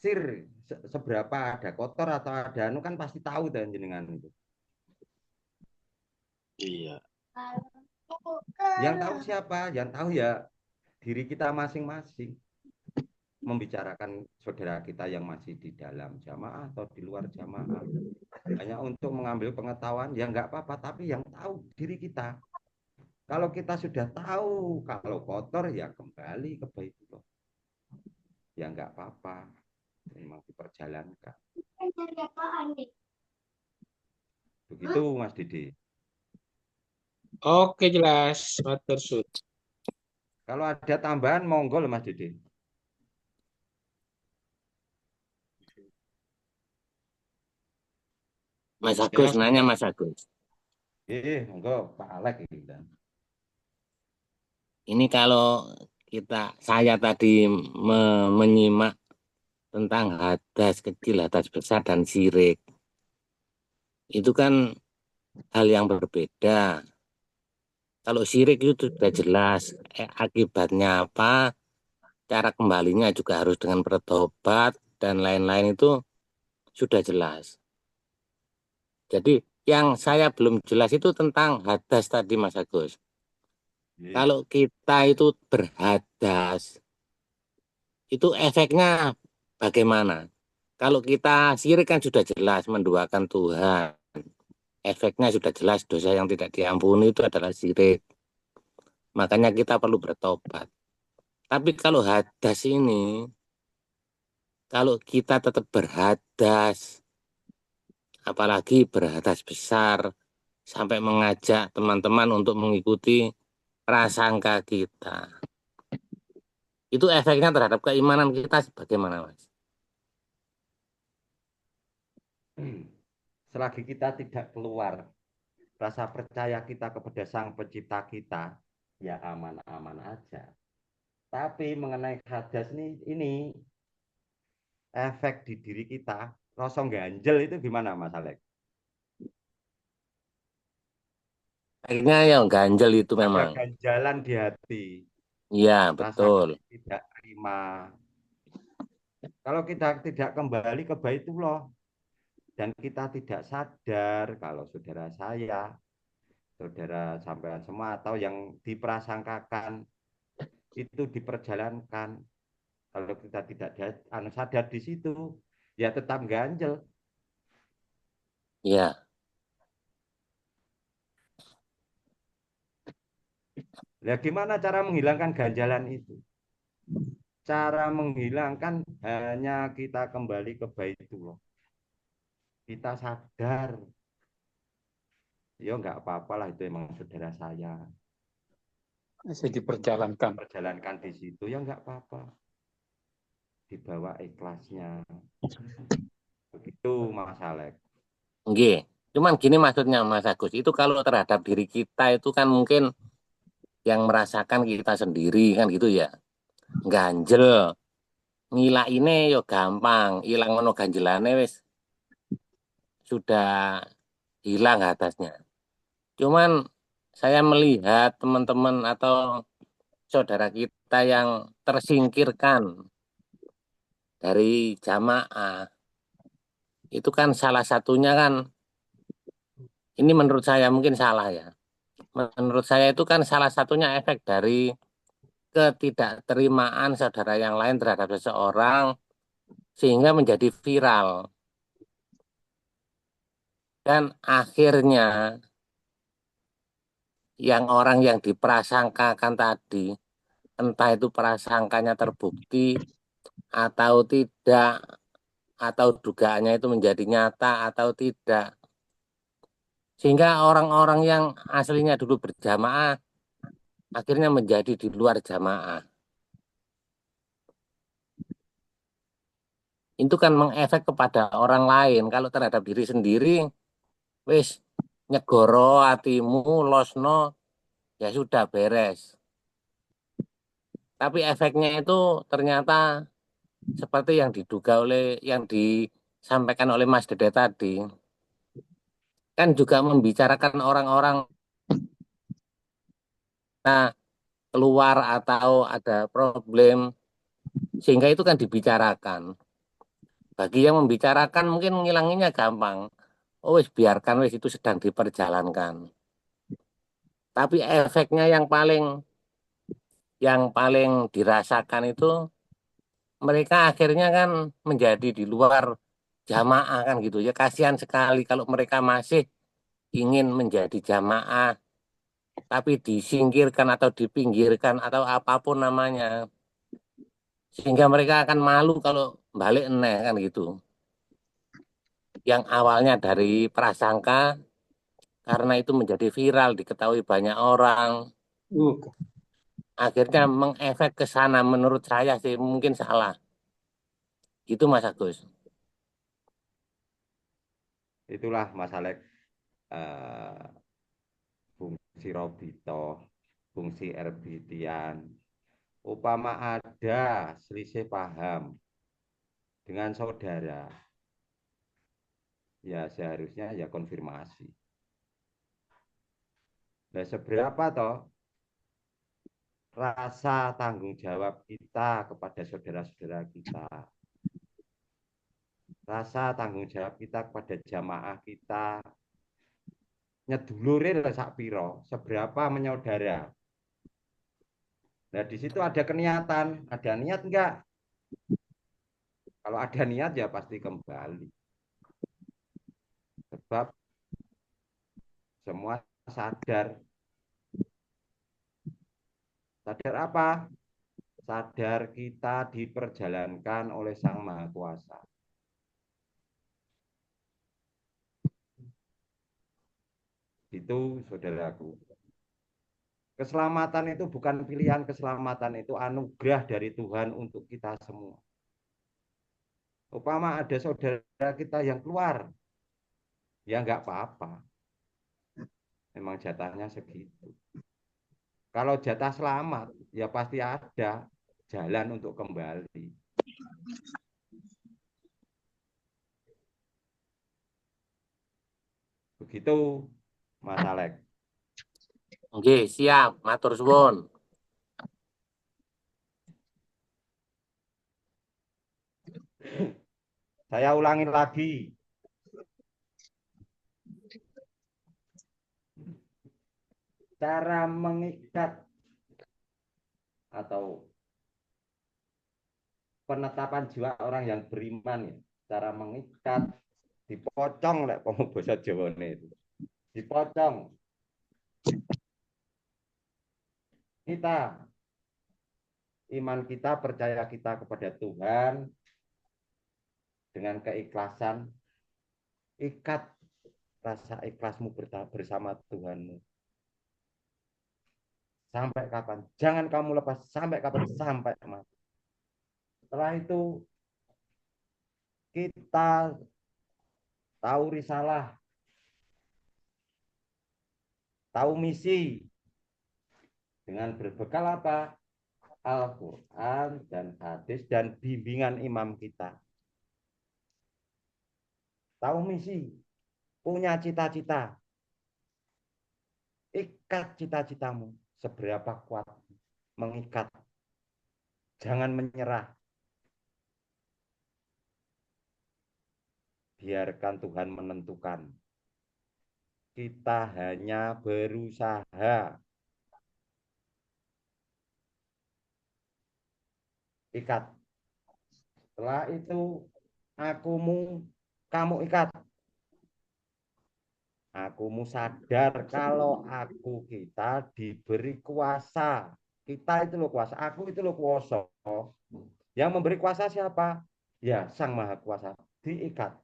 Sir seberapa ada kotor atau ada anu kan pasti tahu tuh jenengan itu. Iya. Yang tahu siapa? Yang tahu ya diri kita masing-masing. Membicarakan saudara kita yang masih di dalam jamaah atau di luar jamaah. Hanya untuk mengambil pengetahuan ya nggak apa-apa, tapi yang tahu diri kita. Kalau kita sudah tahu kalau kotor ya kembali ke Baitullah. Ya nggak apa-apa. Memang diperjalankan. Begitu Mas Didi. Oke, jelas. Matur suwun. Kalau ada tambahan monggo loh Mas Didi. Mas Agus, Ya, nanya Mas Agus. Monggo Pak Alek ini. Ini kalau saya tadi menyimak tentang hadas kecil, hadas besar, dan syirik. Itu kan hal yang berbeda. Kalau syirik itu sudah jelas akibatnya apa, cara kembalinya juga harus dengan bertobat, dan lain-lain itu sudah jelas. Jadi yang saya belum jelas itu tentang hadas tadi Mas Agus. Kalau kita itu berhadas, itu efeknya bagaimana? Kalau kita syirik kan sudah jelas menduakan Tuhan. Efeknya sudah jelas, dosa yang tidak diampuni itu adalah syirik. Makanya kita perlu bertobat. Tapi kalau hadas ini, kalau kita tetap berhadas, apalagi berhadas besar, sampai mengajak teman-teman untuk mengikuti prasangka kita. Itu efeknya terhadap keimanan kita bagaimana, Mas? Selagi kita tidak keluar rasa percaya kita kepada Sang Pencipta kita, ya aman-aman aja. Tapi mengenai hadas ini efek di diri kita, rasa ganjel itu gimana Mas Alek? Akhirnya yang ganjel itu Ada memang. ganjalan di hati. Iya, Rasa betul. tidak terima. Kalau kita tidak kembali ke Baitullah dan kita tidak sadar kalau saudara saya, saudara sampean semua atau yang diprasangkakan itu diperjalankan. Kalau kita tidak sadar di situ, ya tetap ganjel. Iya. Nah, gimana cara menghilangkan ganjalan itu? Cara menghilangkan hanya kita kembali ke Baitullah. Kita sadar, ya nggak apa-apa lah itu emang saudara saya. Masih diperjalankan. Perjalankan di situ ya nggak apa-apa. Dibawa ikhlasnya. Begitu Mas Alek. Oke. Cuman gini maksudnya Mas Agus, itu kalau terhadap diri kita itu kan mungkin yang merasakan kita sendiri kan gitu ya. Ganjel. Ngilak ini yo gampang, hilang ono ganjelane wis sudah hilang atasnya. Cuman saya melihat teman-teman atau saudara kita yang tersingkirkan dari jamaah, itu kan salah satunya kan, ini menurut saya mungkin salah ya. Menurut saya itu kan salah satunya efek dari ketidakterimaan saudara yang lain terhadap seseorang sehingga menjadi viral. Dan akhirnya yang orang yang diprasangkakan tadi, entah itu prasangkanya terbukti atau tidak, atau dugaannya itu menjadi nyata atau tidak. Sehingga orang-orang yang aslinya dulu berjamaah akhirnya menjadi di luar jamaah. Itu kan mengefek kepada orang lain. Kalau terhadap diri sendiri, wis nyegoro hatimu, losno, ya sudah beres. Tapi efeknya itu ternyata seperti yang diduga yang disampaikan oleh Mas Dede tadi, kan juga membicarakan orang-orang keluar atau ada problem, sehingga itu kan dibicarakan. Bagi yang membicarakan mungkin ngilanginnya gampang. Oh, wis biarkan wis itu sedang diperjalankan. Tapi efeknya yang paling dirasakan itu mereka akhirnya kan menjadi di luar jamaah kan gitu ya. Kasihan sekali kalau mereka masih ingin menjadi jamaah tapi disingkirkan atau dipinggirkan atau apapun namanya. Sehingga mereka akan malu kalau balik eneh kan gitu. Yang awalnya dari prasangka karena itu menjadi viral diketahui banyak orang. Akhirnya mengefek ke sana menurut saya sih mungkin salah. Gitu Mas Agus. Itulah Mas Alex, fungsi Robito, fungsi Erbitian. Upama ada selisih paham dengan saudara, ya seharusnya ya konfirmasi. Nah, seberapa toh rasa tanggung jawab kita kepada saudara-saudara kita, rasa tanggung jawab kita kepada jamaah kita, nyedulure sak piro, seberapa menyaudara. Nah, di situ ada keniatan, ada niat enggak? Kalau ada niat ya pasti kembali. Sebab semua sadar. Sadar apa? Sadar kita diperjalankan oleh Sang Maha Kuasa. Itu saudaraku. Keselamatan itu bukan pilihan, keselamatan itu anugerah dari Tuhan untuk kita semua. Upama ada saudara kita yang keluar, ya nggak apa-apa. Memang jatahnya segitu. Kalau jatah selamat, ya pasti ada jalan untuk kembali. Begitu, Mas Alex. Oke, siap. Matur suwun. Saya ulangi lagi. Cara mengikat atau penetapan jiwa orang yang beriman ya. Cara mengikat dipocong lek pomo basa Jawane itu. Dipocong. Kita iman kita, percaya kita kepada Tuhan dengan keikhlasan, ikat rasa ikhlasmu bersama Tuhanmu. Sampai kapan? Jangan kamu lepas sampai kapan? Sampai mati. Setelah itu kita tahu risalah, tahu misi dengan berbekal apa? Al-Quran dan hadis dan bimbingan imam kita. Tahu misi, punya cita-cita. Ikat cita-citamu seberapa kuat mengikat. Jangan menyerah. Biarkan Tuhan menentukan. Kita hanya berusaha. Ikat. Setelah itu kamu ikat. Akumu sadar kalau kita diberi kuasa. Kita itu loh kuasa, aku itu loh kuasa. Yang memberi kuasa siapa? Ya, Sang Maha Kuasa. Diikat.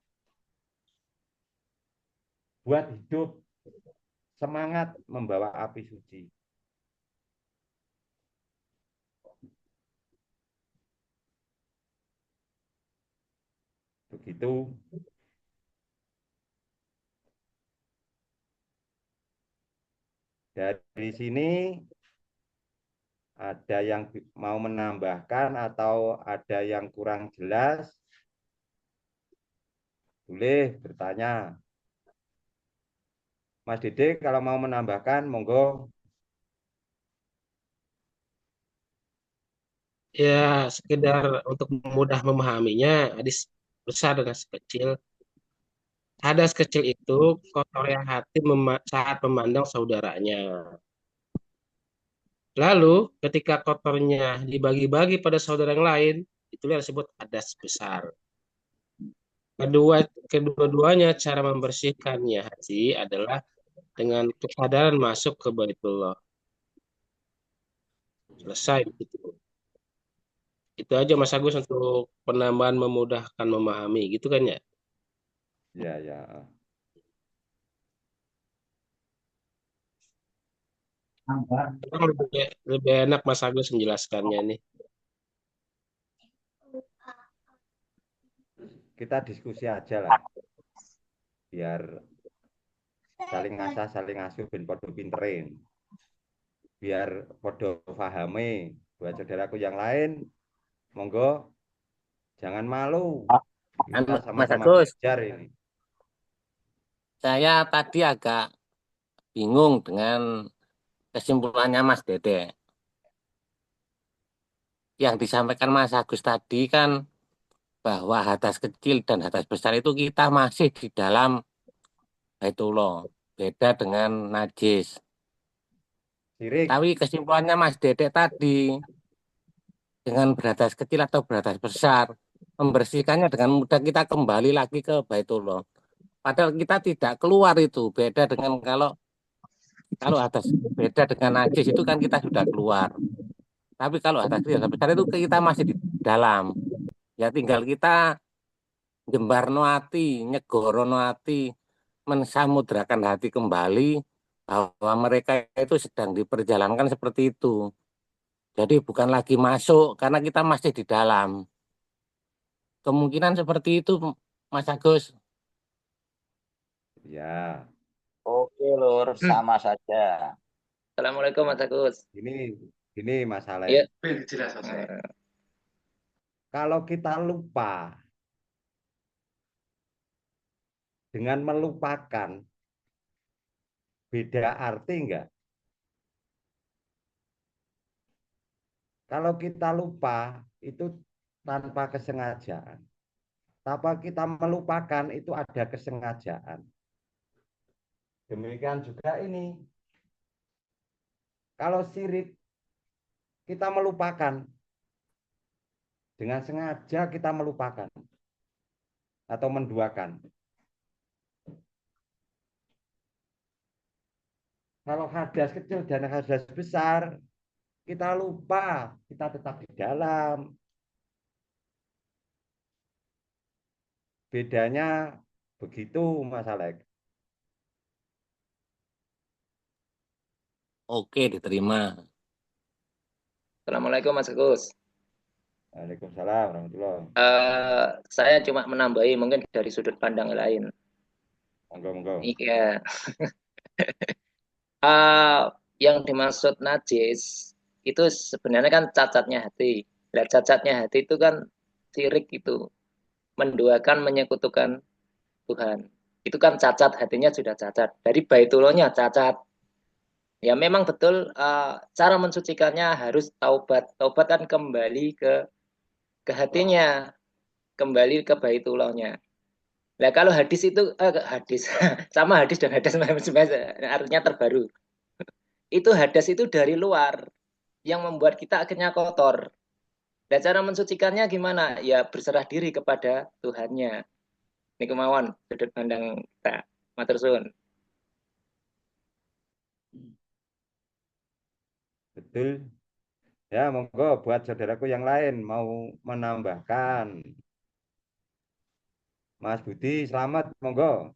Buat hidup. Semangat membawa api suci. Begitu. Dari sini ada yang mau menambahkan atau ada yang kurang jelas? Boleh bertanya. Mas Dede kalau mau menambahkan, monggo. Ya, sekedar untuk mudah memahaminya, hadis besar dan hadis kecil. Hadas kecil itu kotornya hati saat memandang saudaranya. Lalu ketika kotornya dibagi-bagi pada saudara yang lain, itulah yang disebut hadas besar. Kedua-duanya cara membersihkannya hati adalah dengan kesadaran masuk ke Baitullah. Selesai begitu. Itu aja Mas Agus untuk penambahan memudahkan memahami, gitu kan ya? Ya, ya. Lebih enak Mas Agus menjelaskannya nih. Kita diskusi aja lah. Biar saling ngasah, saling ngasuh, ben podo pinterin. Biar podo pahami. Buat saudaraku yang lain, monggo jangan malu. Kita Mas sama-sama Agus, belajar ini. saya tadi agak bingung dengan kesimpulannya Mas Dede. Yang disampaikan Mas Agus tadi kan bahwa hadas kecil dan hadas besar itu kita masih di dalam Baitullah. Beda dengan najis. Sirik. Tapi kesimpulannya Mas Dede tadi, dengan beradas kecil atau beradas besar, membersihkannya dengan mudah kita kembali lagi ke Baitullah. Padahal kita tidak keluar itu. Beda dengan kalau hadas beda dengan najis itu kan kita sudah keluar. Tapi kalau hadas kecil hadas besar itu kita masih di dalam. Ya tinggal kita jembarno hati, nyegorono hati, mensamudrakan hati kembali bahwa mereka itu sedang diperjalankan seperti itu. Jadi bukan lagi masuk karena kita masih di dalam. Kemungkinan seperti itu, Mas Agus. Ya. Oke, Lur, sama saja. Assalamualaikum Mas Agus. Ini masalah. Iya. Kalau kita lupa dengan melupakan, beda arti enggak? Kalau kita lupa itu tanpa kesengajaan. Tanpa kita melupakan itu ada kesengajaan. Demikian juga ini. Kalau sirik kita melupakan. Dengan sengaja kita melupakan. Atau menduakan. Kalau hadas kecil dan hadas besar, kita lupa, kita tetap di dalam. Bedanya begitu, Mas Alex. Oke, diterima. Assalamualaikum Mas Agus. Waalaikumsalam warahmatullahi. Saya cuma menambahi mungkin dari sudut pandang lain. Monggo. Iya. Yang dimaksud najis itu sebenarnya kan cacatnya hati. Nah, cacatnya hati itu kan sirik itu. Menduakan, menyekutukan Tuhan. Itu kan cacat, hatinya sudah cacat. Dari Baitullahnya cacat. Ya memang betul cara mensucikannya harus taubat. Taubat kan kembali ke hatinya. Kembali ke Baitullahnya. Nah kalau hadis itu, hadis. Sama hadis dan hadas artinya terbaru. Itu hadas itu dari luar. Yang membuat kita akhirnya kotor. Dan cara mensucikannya gimana? Ya berserah diri kepada Tuhannya. Ini kemauan sudut pandang kita. Matur suwun. Betul. Ya, monggo buat saudaraku yang lain mau menambahkan. Mas Budi, selamat, monggo.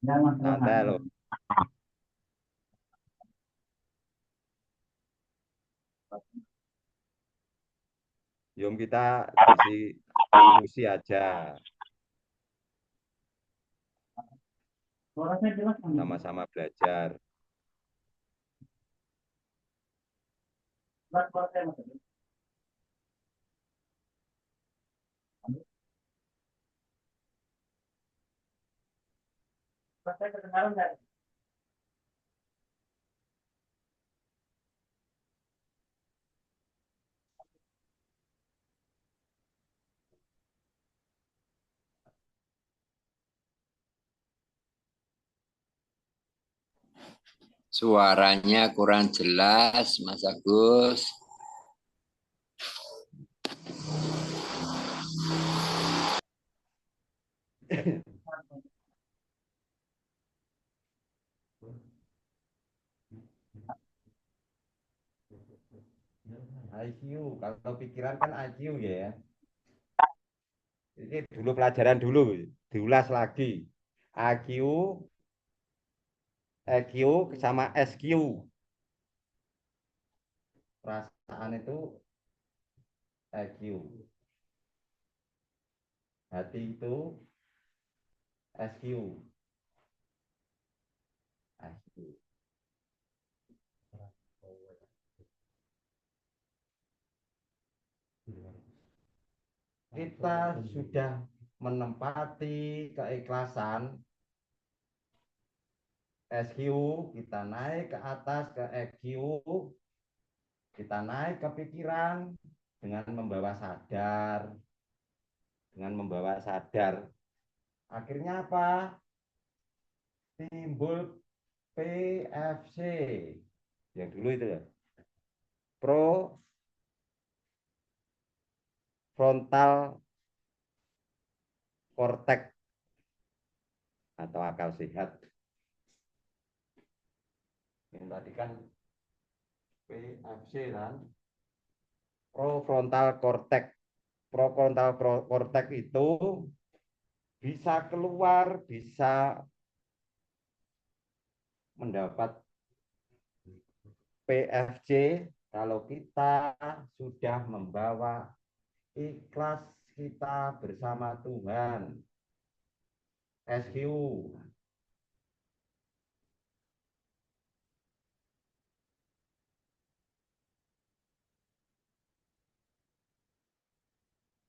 Ya, Mas Santai loh. Yum kita diskusi aja. Suaranya jelas kan? Sama-sama belajar. Jelas suaranya, Mas. Suaranya kedengaran nggak? Suaranya kurang jelas, Mas Agus. IQ, kalau pikiran kan IQ ya. Ini dulu pelajaran dulu, diulas lagi. IQ, EQ sama SQ. Perasaan itu EQ. Hati itu SQ. SQ. Kita sudah menempati keikhlasan SQ, kita naik ke atas ke EQ, kita naik ke pikiran dengan membawa sadar. Dengan membawa sadar. Akhirnya apa? Timbul PFC. Yang dulu itu ya. Pro frontal cortex atau akal sehat. Yang tadi kan PFC kan. Prefrontal cortex. Prefrontal cortex itu bisa keluar, bisa mendapat PFC kalau kita sudah membawa ikhlas kita bersama Tuhan. SQ.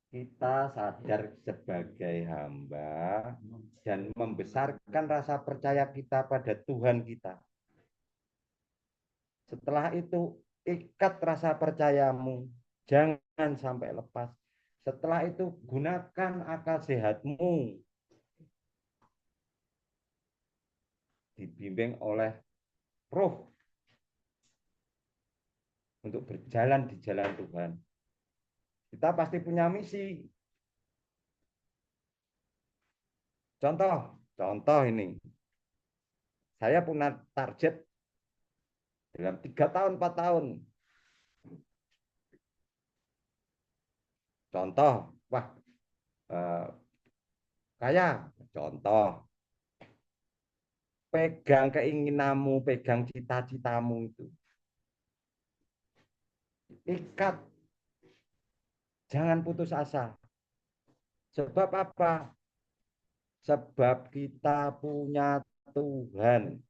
Kita sadar sebagai hamba dan membesarkan rasa percaya kita pada Tuhan kita. Setelah itu, ikat rasa percayamu. Jangan sampai lepas. Setelah itu, gunakan akal sehatmu. Dibimbing oleh Roh untuk berjalan di jalan Tuhan. Kita pasti punya misi. Contoh ini. Saya punya target dalam 3 tahun, 4 tahun. Contoh, wah, kayak contoh, pegang keinginanmu, pegang cita-citamu itu. Ikat. Jangan putus asa. Sebab apa? Sebab kita punya Tuhan.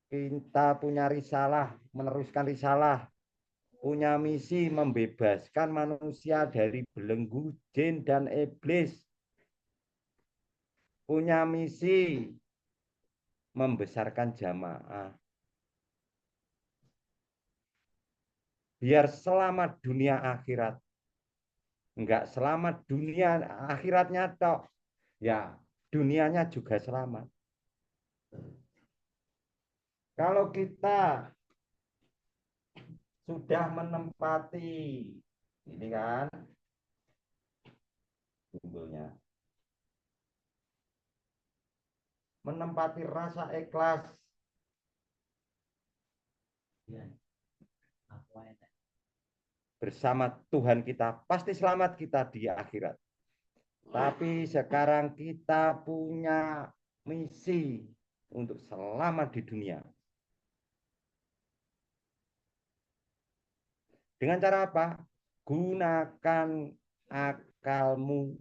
Kita punya risalah, meneruskan risalah. Punya misi membebaskan manusia dari belenggu jin dan iblis. Punya misi membesarkan jamaah. Biar selamat dunia akhirat. Enggak selamat dunia akhiratnya tok. Ya, dunianya juga selamat. Kalau kita sudah menempati ini kan Simbolnya. Menempati rasa ikhlas. Bersama Tuhan kita, pasti selamat kita di akhirat. Tapi sekarang kita punya misi untuk selamat di dunia. Dengan cara apa? Gunakan akalmu,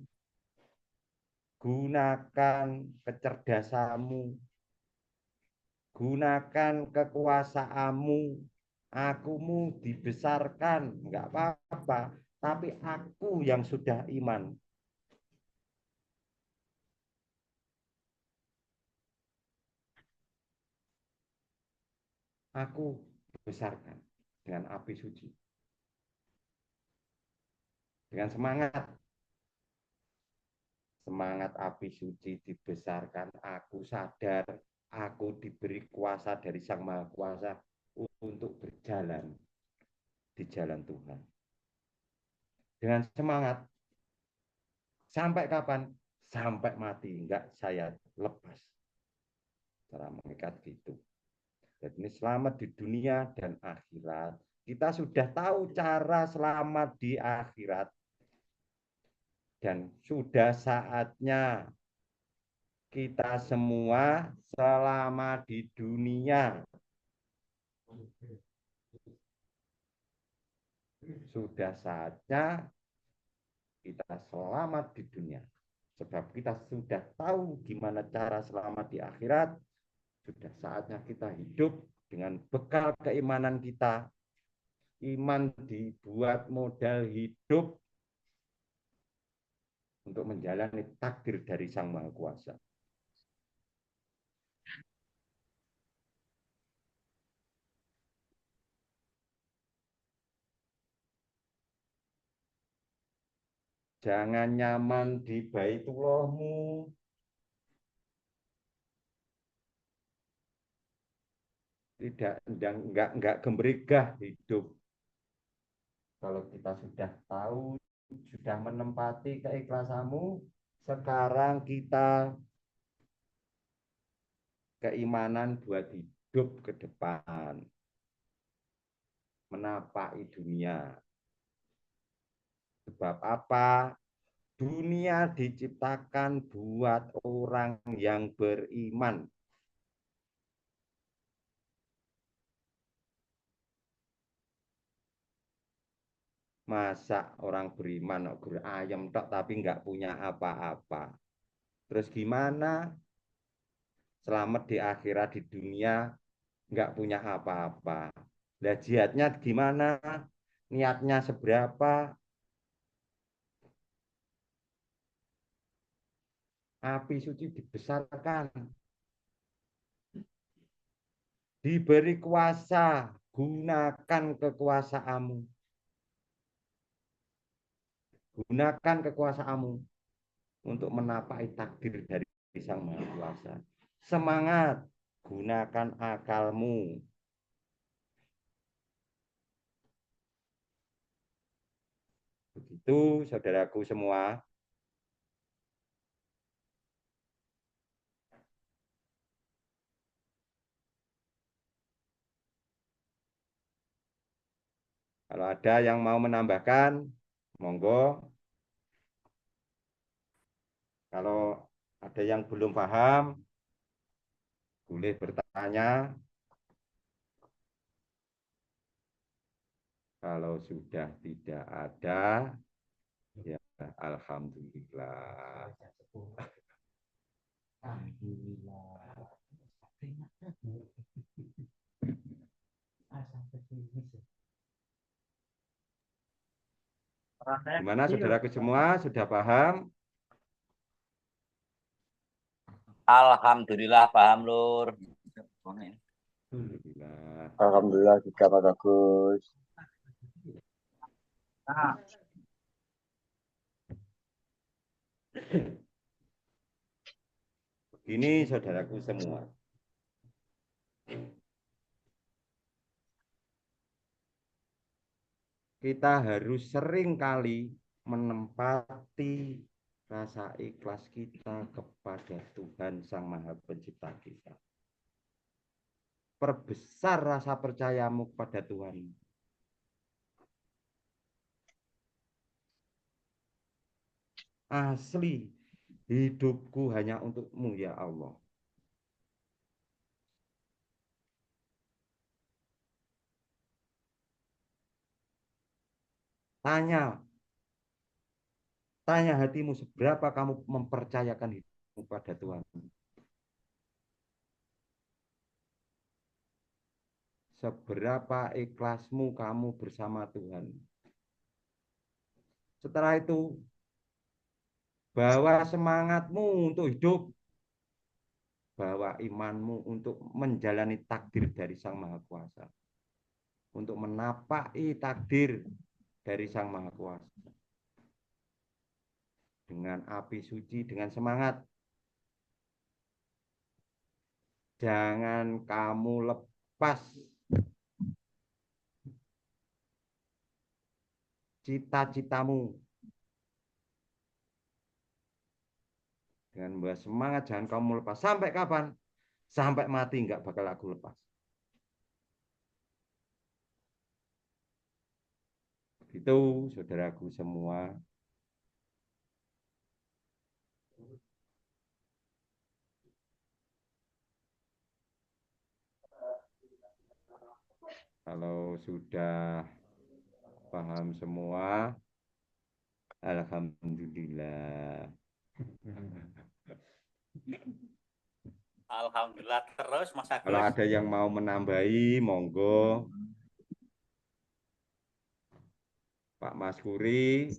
gunakan kecerdasanmu, gunakan kekuasaanmu. Akumu dibesarkan, enggak apa-apa, tapi aku yang sudah iman. Aku besarkan dengan api suci. Dengan semangat. Semangat api suci dibesarkan, aku sadar, aku diberi kuasa dari Sang Maha Kuasa untuk berjalan di jalan Tuhan. Dengan semangat, sampai kapan? Sampai mati, enggak saya lepas. Cara mengikat gitu. Jadi ini selamat di dunia dan akhirat. Kita sudah tahu cara selamat di akhirat. Dan sudah saatnya kita semua selamat di dunia. Sudah saatnya kita selamat di dunia. Sebab kita sudah tahu gimana cara selamat di akhirat. Sudah saatnya kita hidup dengan bekal keimanan kita. Iman dibuat modal hidup untuk menjalani takdir dari Sang Maha Kuasa. Jangan nyaman di Baitullahmu. Enggak gembrigah hidup. Kalau kita sudah tahu, sudah menempati keikhlasanmu, sekarang kita keimanan buat hidup ke depan. Menapaki dunia. Sebab apa? Dunia diciptakan buat orang yang beriman. Masa orang beriman ayam tok tapi nggak punya apa-apa. Terus gimana? Selamat di akhirat, di dunia nggak punya apa-apa. Lah jihadnya gimana? Niatnya seberapa? Api suci dibesarkan. Diberi kuasa, gunakan kekuasaanmu. Gunakan kekuasaanmu untuk menapaki takdir dari Sang Maha Kuasa. Semangat, gunakan akalmu. Begitu, saudaraku semua. Kalau ada yang mau menambahkan, monggo. Kalau ada yang belum paham, boleh bertanya. Kalau sudah tidak ada, ya alhamdulillah. Gimana saudaraku semua, sudah paham? Alhamdulillah paham, Lur. Alhamdulillah. Alhamdulillah juga Pak Bagus. Begini saudaraku semua. Kita harus sering kali menempati rasa ikhlas kita kepada Tuhan Sang Maha Pencipta kita. Perbesar rasa percayamu kepada Tuhan. Asli, hidupku hanya untukmu ya Allah. Tanya hatimu, seberapa kamu mempercayakan hidupmu pada Tuhan. Seberapa ikhlasmu kamu bersama Tuhan. Setelah itu, bawa semangatmu untuk hidup. Bawa imanmu untuk menjalani takdir dari Sang Maha Kuasa. Untuk menapaki takdir dari Sang Maha Kuasa. Dengan api suci, dengan semangat. Jangan kamu lepas cita-citamu. Dengan membawa semangat, jangan kamu lepas. Sampai kapan? Sampai mati nggak bakal aku lepas. Itu saudaraku semua. Kalau sudah paham semua, alhamdulillah. Alhamdulillah terus Mas Agus. Kalau ada yang mau menambahi, monggo. Pak Mas Kuri,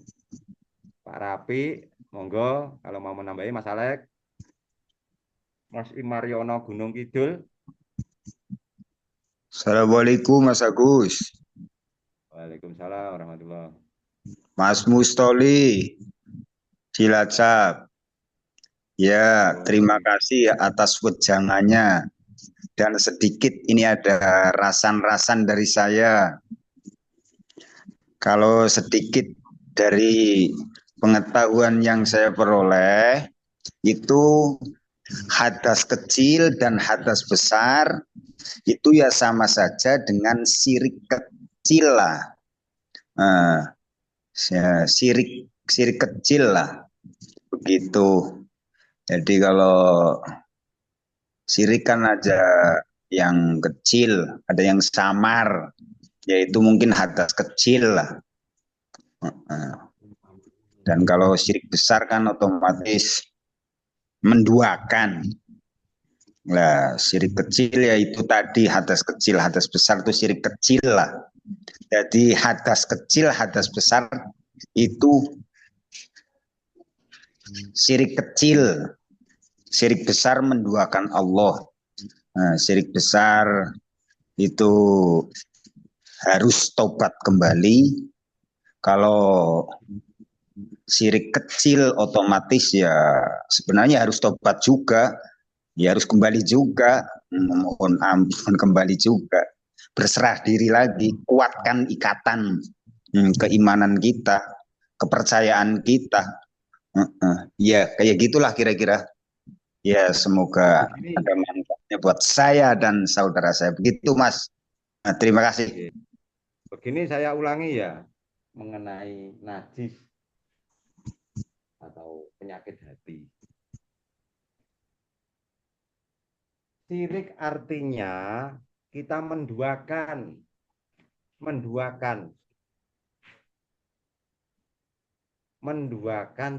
Pak Rapi, monggo. Kalau mau menambahi, Mas Alek, Mas Imariono Gunung Kidul. Assalamualaikum Mas Agus. Waalaikumsalam warahmatullahi. Mas Mustoli, Cilacap. Ya, terima kasih atas wejangannya. Dan sedikit ini ada rasan-rasan dari saya. Kalau sedikit dari pengetahuan yang saya peroleh, itu hadas kecil dan hadas besar itu ya sama saja dengan syirik kecil lah. Syirik kecil lah. Begitu. Jadi kalau syirik kan ada yang kecil, ada yang samar, yaitu mungkin hadas kecil lah. Dan kalau syirik besar kan otomatis menduakan. Nah, syirik kecil yaitu tadi hadas kecil, hadas besar itu syirik kecil lah. Jadi hadas kecil, hadas besar itu syirik kecil. Syirik besar menduakan Allah. Nah, syirik besar itu harus tobat kembali. Kalau syirik kecil otomatis ya sebenarnya harus tobat juga. Ya harus kembali juga. Mohon ampun kembali juga. Berserah diri lagi. Kuatkan ikatan keimanan kita. Kepercayaan kita. Ya kayak gitulah kira-kira. Ya, semoga ada manfaatnya buat saya dan saudara saya. Begitu, Mas. Nah, terima kasih. Begini saya ulangi ya, mengenai najis atau penyakit hati. Syirik artinya kita menduakan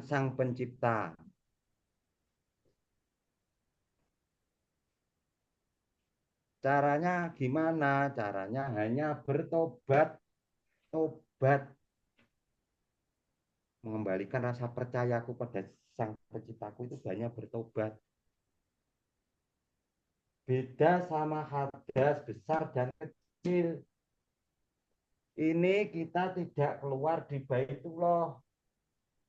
Sang Pencipta. Caranya gimana? Caranya hanya bertobat, mengembalikan rasa percayaku pada Sang Penciptaku itu banyak bertobat. Beda sama hadas besar dan kecil. Ini kita tidak keluar di Baitullah.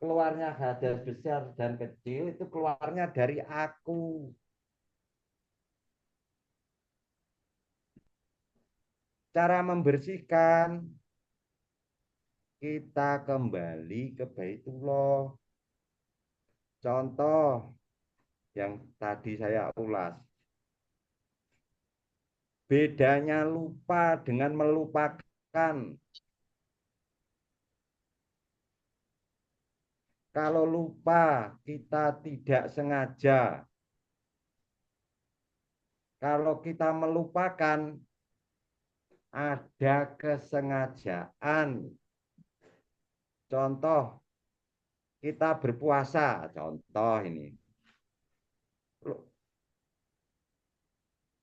Keluarnya hadas besar dan kecil itu keluarnya dari aku. Cara membersihkan, kita kembali ke Baitullah. contoh yang tadi saya ulas. Bedanya lupa dengan melupakan. Kalau lupa, kita tidak sengaja. Kalau kita melupakan, ada kesengajaan. Contoh, kita berpuasa. Contoh ini.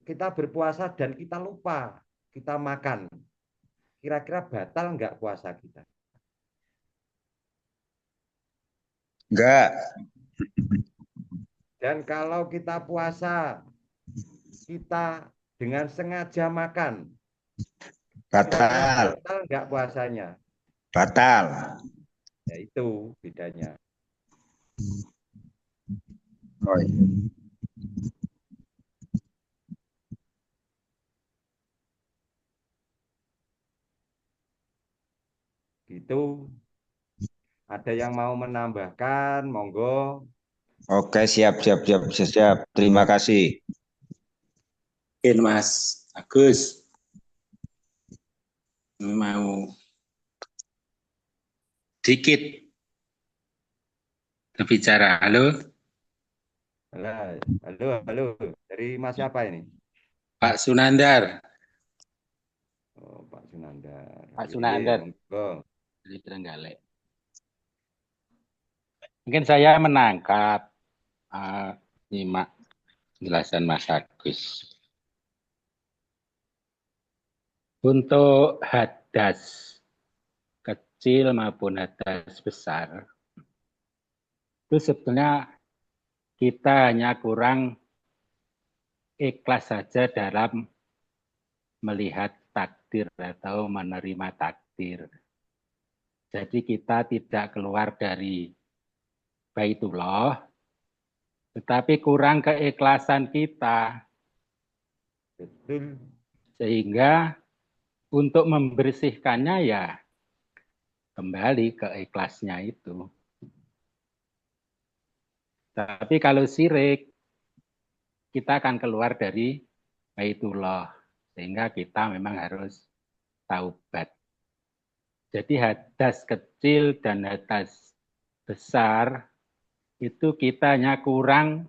Kita berpuasa dan kita lupa. Kita makan. Kira-kira batal nggak puasa kita? Enggak. Dan kalau kita puasa, kita dengan sengaja makan. Batal. Batal nggak puasanya? Batal. Ya itu bedanya. Oh, iya. Gitu. Ada yang mau menambahkan, monggo. Oke, siap. Terima kasih. Oke, Mas Agus. Mau dikit berbicara. Halo. Halo. Dari Mas siapa ini? Pak Sunandar. Oh, Pak Sunandar. Pak Sunandar. Monggo. Dari Trenggalek. Mungkin saya menangkap nyimak penjelasan Mas Agus. Untuk hadas kecil maupun hadas besar, itu sebetulnya kita hanya kurang ikhlas saja dalam melihat takdir atau menerima takdir. Jadi kita tidak keluar dari Baitullah, tetapi kurang keikhlasan kita. Betul. Sehingga untuk membersihkannya ya kembali ke ikhlasnya itu. Tapi kalau syirik, kita akan keluar dari Baitullah. Sehingga kita memang harus taubat. Jadi hadas kecil dan hadas besar itu kita hanya kurang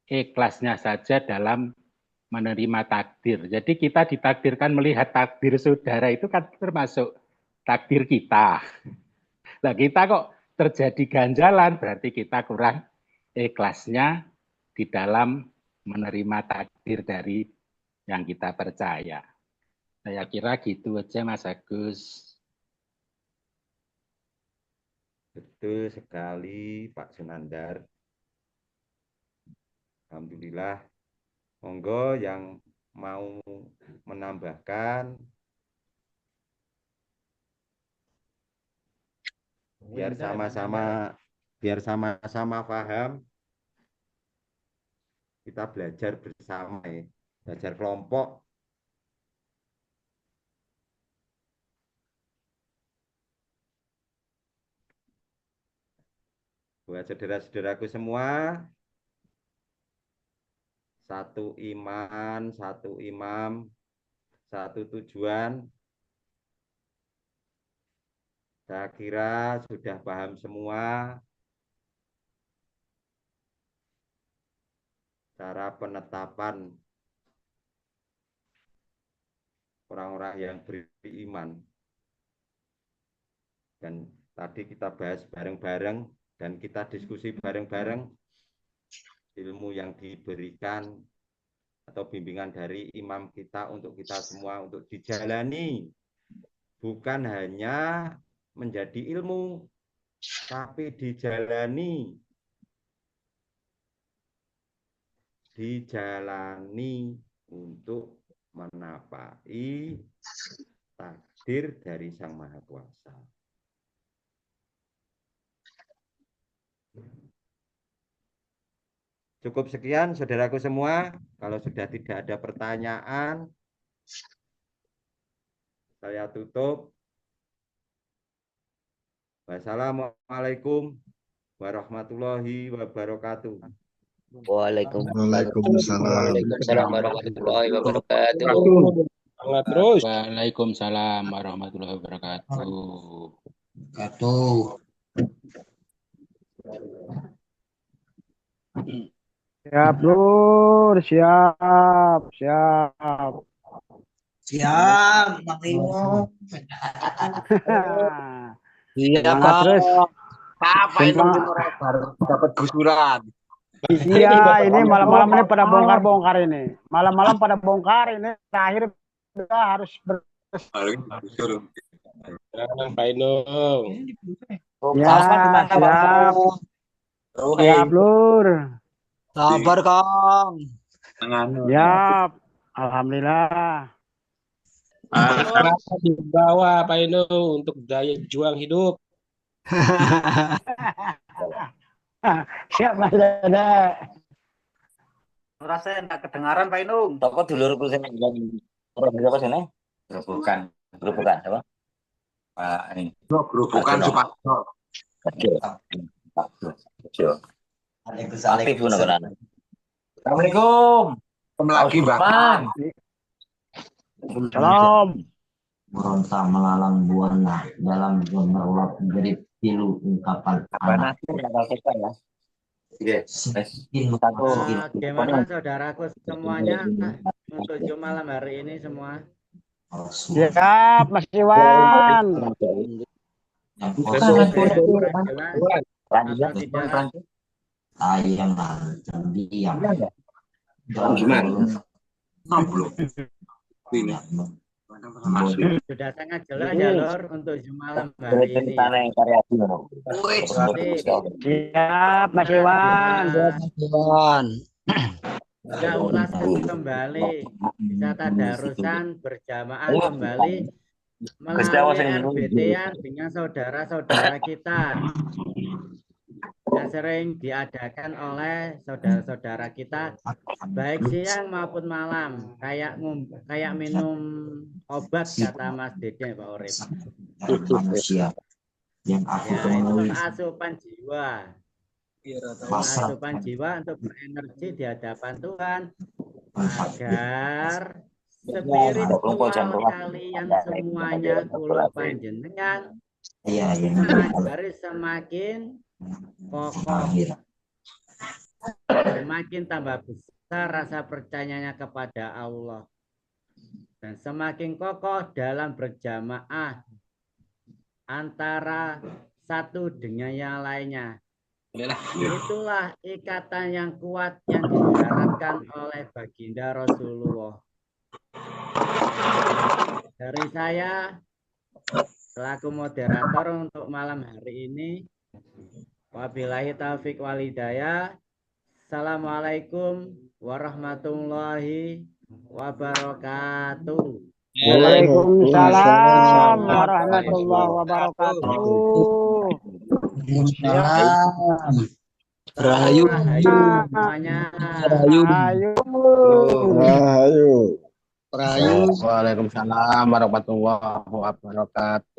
ikhlasnya saja dalam menerima takdir. Jadi kita ditakdirkan melihat takdir saudara itu kan termasuk takdir kita. Nah kita kok terjadi ganjalan berarti kita kurang ikhlasnya di dalam menerima takdir dari yang kita percaya. Saya kira gitu aja Mas Agus. Betul sekali Pak Sunandar. Alhamdulillah. Monggo yang mau menambahkan. Biar sama-sama paham. Kita belajar bersama ya. Belajar kelompok. Buat saudara-saudaraku semua, satu iman, satu imam, satu tujuan. Saya kira sudah paham semua cara penetapan orang-orang yang beriman. Dan tadi kita bahas bareng-bareng dan kita diskusi bareng-bareng ilmu yang diberikan atau bimbingan dari imam kita untuk kita semua untuk dijalani. Bukan hanya menjadi ilmu, tapi dijalani. Dijalani untuk menapai takdir dari Sang Maha Kuasa. Cukup sekian saudaraku semua. Kalau sudah tidak ada pertanyaan, saya tutup. Wassalamualaikum warahmatullahi wabarakatuh. Waalaikumsalam. Waalaikumsalam warahmatullahi wabarakatuh. Semangat terus. Waalaikumsalam warahmatullahi wabarakatuh. Siap, Lur. Siap. Siap, Bang Rimo. Semangat terus. Apa ini baru dapat gusuran? Iya, ini malam-malam ini pada bongkar-bongkar ini. Malam-malam pada bongkar ini. Terakhir kita harus Sekarang Pak Inung. Ya, siap. Siap, Lur. Sabar, Kang. Siap. Alhamdulillah. Apa di bawah Pak Inung untuk daya juang hidup. Siap, Mas Dada. Rasanya enggak kedengaran, Pak Inung. Toko dulurku sing orang berapa sini? Gerobokan apa? Pak ini. Gerobokan Suparto. Kecil. Aktif pun kan. Assalamualaikum. Lagi, Bang. Salam. Meronta melalang buana dalam zona ulat menjadi pilu ungkapan anak. Bagaimana saudaraku semuanya untuk malam hari ini semua? Siap, Mas Iwan. Ayam diam. Sudah sangat jelas ya Lor untuk malam hari ini. Siap, Mas Iwan. Sudah ulasan kembali, bisa tadarusan berjamaah kembali melalui RBT-an dengan saudara-saudara kita yang sering diadakan oleh saudara-saudara kita baik siang maupun malam, kayak minum obat kata Mas Dede Pak Urip. Manusia yang aku temui asupan jiwa. Asupan jiwa untuk berenergi di hadapan Tuhan agar spiritual kalian semuanya kula panjenengan semakin kokoh, semakin tambah besar rasa percayanya kepada Allah dan semakin kokoh dalam berjamaah antara satu dengan yang lainnya. Itulah ikatan yang kuat yang diharapkan oleh baginda Rasulullah. Dari saya selaku moderator untuk malam hari ini, wabillahi taufik wal hidayah. Assalamualaikum warahmatullahi wabarakatuh. Waalaikumsalam warahmatullahi wabarakatuh. Rahayu. Semuanya. Rahayu. Waalaikumsalam warahmatullahi wabarakatuh.